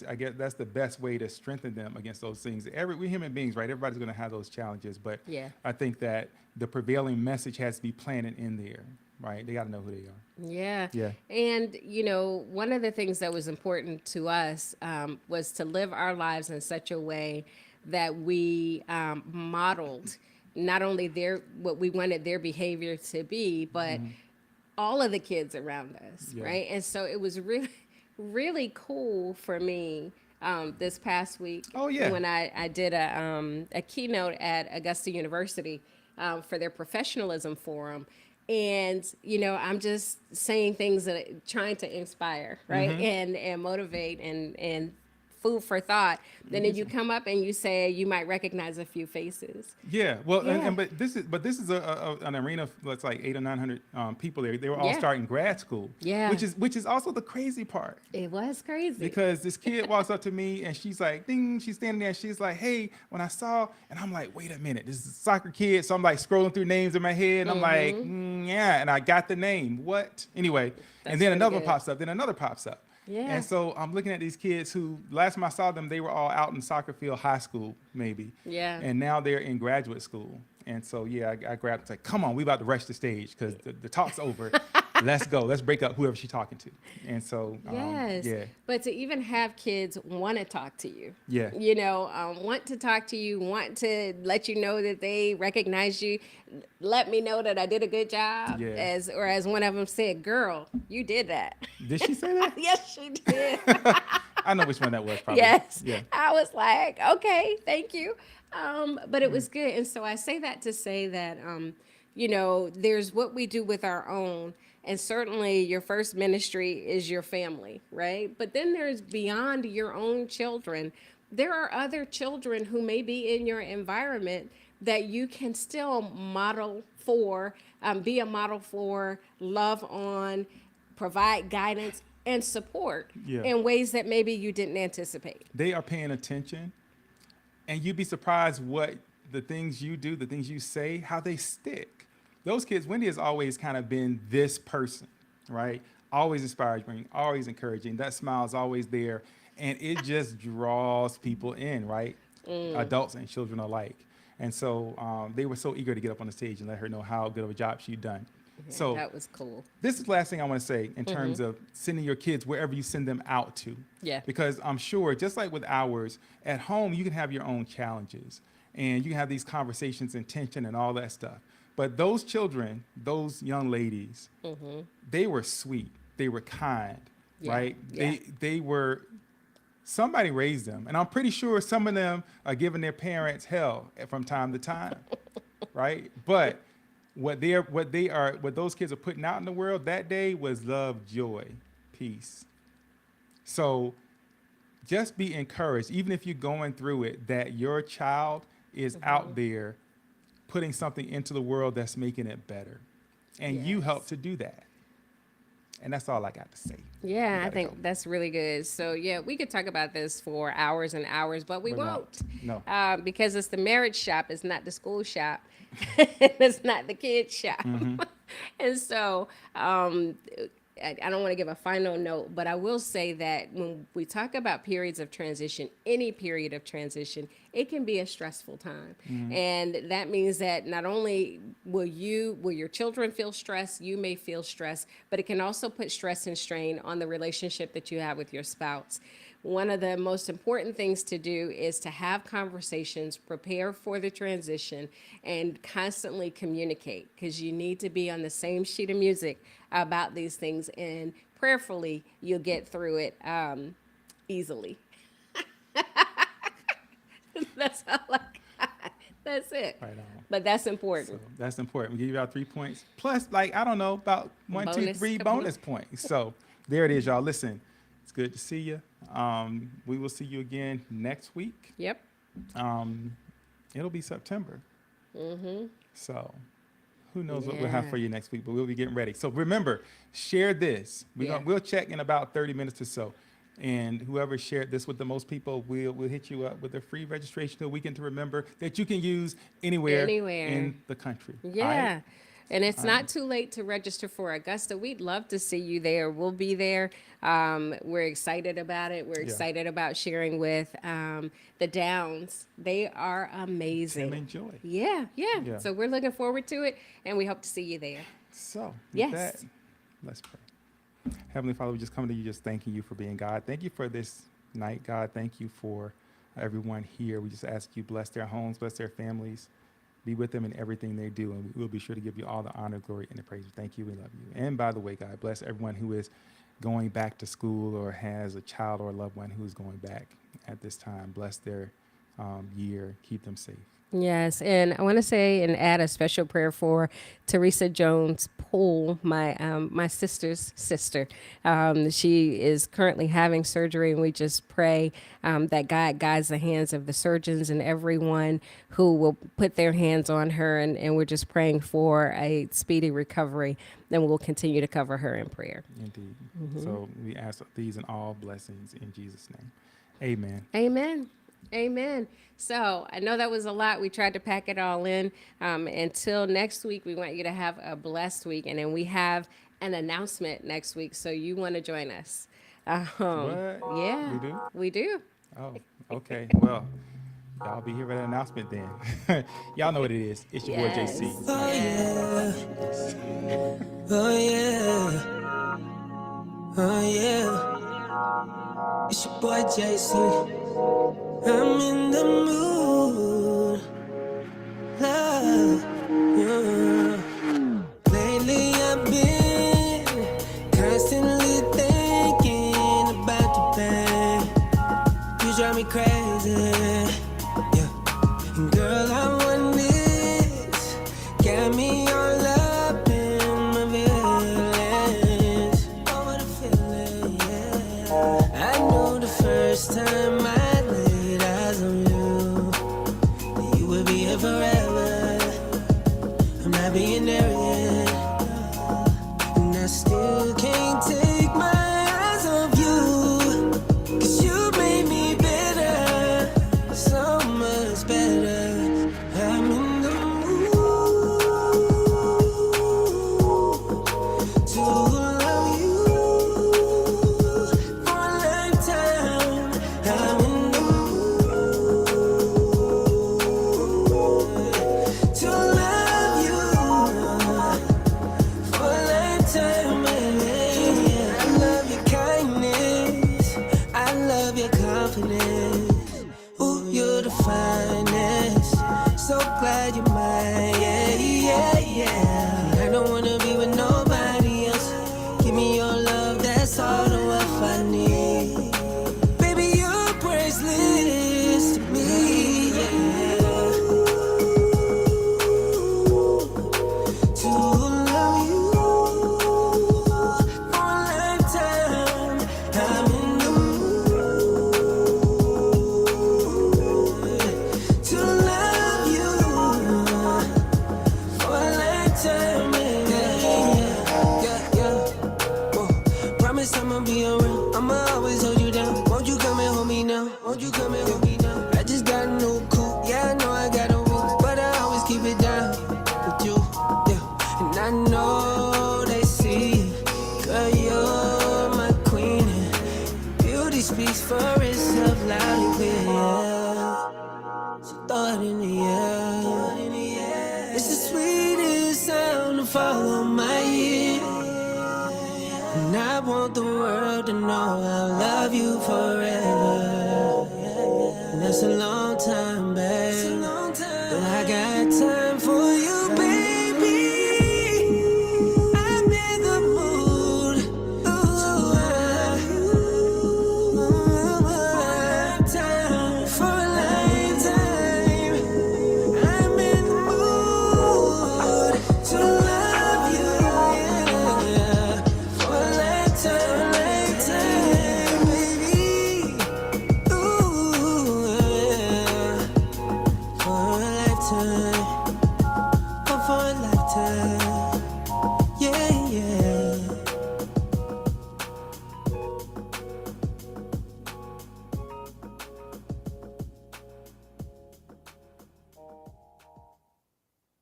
I guess that's the best way to strengthen them against those things. We're human beings, right? Everybody's going to have those challenges, but Yeah. I think that the prevailing message has to be planted in there, right? They got to know who they are. Yeah. Yeah. And, one of the things that was important to us was to live our lives in such a way that we modeled not only what we wanted their behavior to be, but all of the kids around us, Yeah. right? And so it was really, really cool for me this past week. Oh, yeah. When I did a keynote at Augusta University for their professionalism forum. And, I'm just saying things that trying to inspire, right? And motivate and food for thought. Then you come up and you say you might recognize a few faces. Yeah, well, Yeah. but this is an arena that's like 800 or 900 people there. They were all Yeah. starting grad school. Yeah. which is also the crazy part, It was crazy. because this kid walks up to me and she's like, ding, she's standing there and she's like, hey, when I saw, and I'm like, wait a minute, this is a soccer kid. So I'm like scrolling through names in my head and I'm like, yeah, and I got the name. What? Anyway, That's and then pretty another one good. pops up, then another pops up. Yeah. And so I'm looking at these kids who, last time I saw them, they were all out in soccer field, high school, maybe. Yeah. And now they're in graduate school. And so, yeah, I grabbed, it's like, come on, we about to rush the stage because the talk's over. Let's go. Let's break up whoever she's talking to. And so, Yes. yeah, But to even have kids want to talk to you. yeah. Want to talk to you, want to let you know that they recognize you, let me know that I did a good job. Yeah. As one of them said, girl, you did that. Did she say that? Yes, she did. I know which one that was, probably. Yes. Yeah. I was like, okay, thank you. But it was good. And so I say that to say that, there's what we do with our own. And certainly your first ministry is your family, right? But then there's beyond your own children, there are other children who may be in your environment that you can still model for, be a model for, love on, provide guidance and support Yeah. in ways that maybe you didn't anticipate. They are paying attention, and you'd be surprised what the things you do, the things you say, how they stick. Those kids, Wendy has always kind of been this person, right? Always inspiring, always encouraging. That smile is always there, and it just draws people in, right? Adults and children alike. And so they were so eager to get up on the stage and let her know how good of a job she'd done. So That was cool. this is the last thing I want to say in terms of sending your kids wherever you send them out to. Yeah. Because I'm sure, just like with ours, at home, you can have your own challenges and you can have these conversations and tension and all that stuff. But those children, those young ladies, they were sweet. They were kind, Yeah. right? Yeah. They were, somebody raised them. And I'm pretty sure some of them are giving their parents hell from time to time, right? But what those kids are putting out in the world that day was love, joy, peace. So just be encouraged, even if you're going through it, that your child is out there putting something into the world that's making it better. And you Yes. help to do that. And that's all I got to say. Yeah, I gotta think go. that's really good. So, yeah, we could talk about this for hours and hours, but we But no. won't. No. Because it's the marriage shop, it's not the school shop, it's not the kids shop. Mm-hmm. And so, I don't want to give a final note, but I will say that when we talk about periods of transition, any period of transition, it can be a stressful time. And that means that not only will your children feel stress, you may feel stress, but it can also put stress and strain on the relationship that you have with your spouse. One of the most important things to do is to have conversations, prepare for the transition, and constantly communicate, because you need to be on the same sheet of music about these things, and prayerfully you'll get through it easily. That's all I got. That's it. Right on. But that's important. So that's important. We give you out 3 points. Plus, like, I don't know, about one, two, Bonus three couple. bonus points. So there it is, y'all. Listen, it's good to see you. We will see you again next week. Yep. It'll be September. So who knows what we'll have Yeah. for you next week, but we'll be getting ready. So remember, share this. Yeah. We'll check in about 30 minutes or so. And whoever shared this with the most people, we'll hit you up with a free registration to a weekend to remember that you can use anywhere in the country. All Yeah. right? And it's not too late to register for Augusta. We'd love to see you there. We'll be there. We're excited about it. We're excited about sharing with the Downs. They are amazing. Tim and Joy. Yeah. Yeah. So we're looking forward to it, and we hope to see you there. So, with Yes. that, let's pray. Heavenly Father, we just come to you just thanking you for being God. Thank you for this night, God. Thank you for everyone here. We just ask you bless their homes, bless their families, be with them in everything they do, and we'll be sure to give you all the honor, glory, and the praise. Thank you. We love you. And by the way, God, bless everyone who is going back to school or has a child or a loved one who's going back at this time. Bless their year. Keep them safe. Yes, and I want to say and add a special prayer for Teresa Jones Poole, my sister's sister. She is currently having surgery, and we just pray that God guides the hands of the surgeons and everyone who will put their hands on her, and we're just praying for a speedy recovery. Then we'll continue to cover her in prayer. Indeed. So we ask these and all blessings in Jesus' name. Amen. Amen. Amen. So I know that was a lot. We tried to pack it all in. Until next week, we want you to have a blessed week. And then we have an announcement next week. So you want to join us. What? Yeah. We do? We do. Oh, okay. Well, y'all be here for that announcement then. Y'all know what it is. It's your boy Yes. JC. Oh yeah. Oh yeah. Oh yeah. It's your boy JC. I'm in the mood. Love. Yeah. Lately I've been constantly thinking about you, babe. You drive me crazy. Yeah. And girl, I want this. Got me all up in my feelings. Oh, what a feeling, yeah. I know the first time I laid not being arrogant. And I still can't take my eyes off you. 'Cause you made me better, so much better. I'm in the mood to love you for a lifetime. I'm in the mood to love you for a lifetime, baby. I love your kindness, I love your confidence. Ooh, you're the finest. So glad you're mine, yeah, yeah, yeah. I don't wanna be with nobody else. Give me your love, that's all the wealth I need. Baby, you're priceless to me, yeah. To love you for a lifetime. I'm in the mood to love you for a lifetime, yeah, yeah, yeah. Whoa. Promise I'ma be around, I'ma always hold you down. Won't you come and hold me now? Won't you come and hold me now? I just got a new coupe, yeah, I know I got a roof, but I always keep it down with you, yeah. And I know they see, girl, you're my queen. Beauty speaks for itself loud and clear, yeah. So throw it in the air. It's the sweetest sound to follow my ear. And I want the world to know I'll love you forever. And that's a long time, babe. But I got time for you, baby. I'm in the mood. For a lifetime. I'm in the mood to love you, yeah. For a lifetime, baby. Ooh, yeah. For a lifetime, oh, for a lifetime.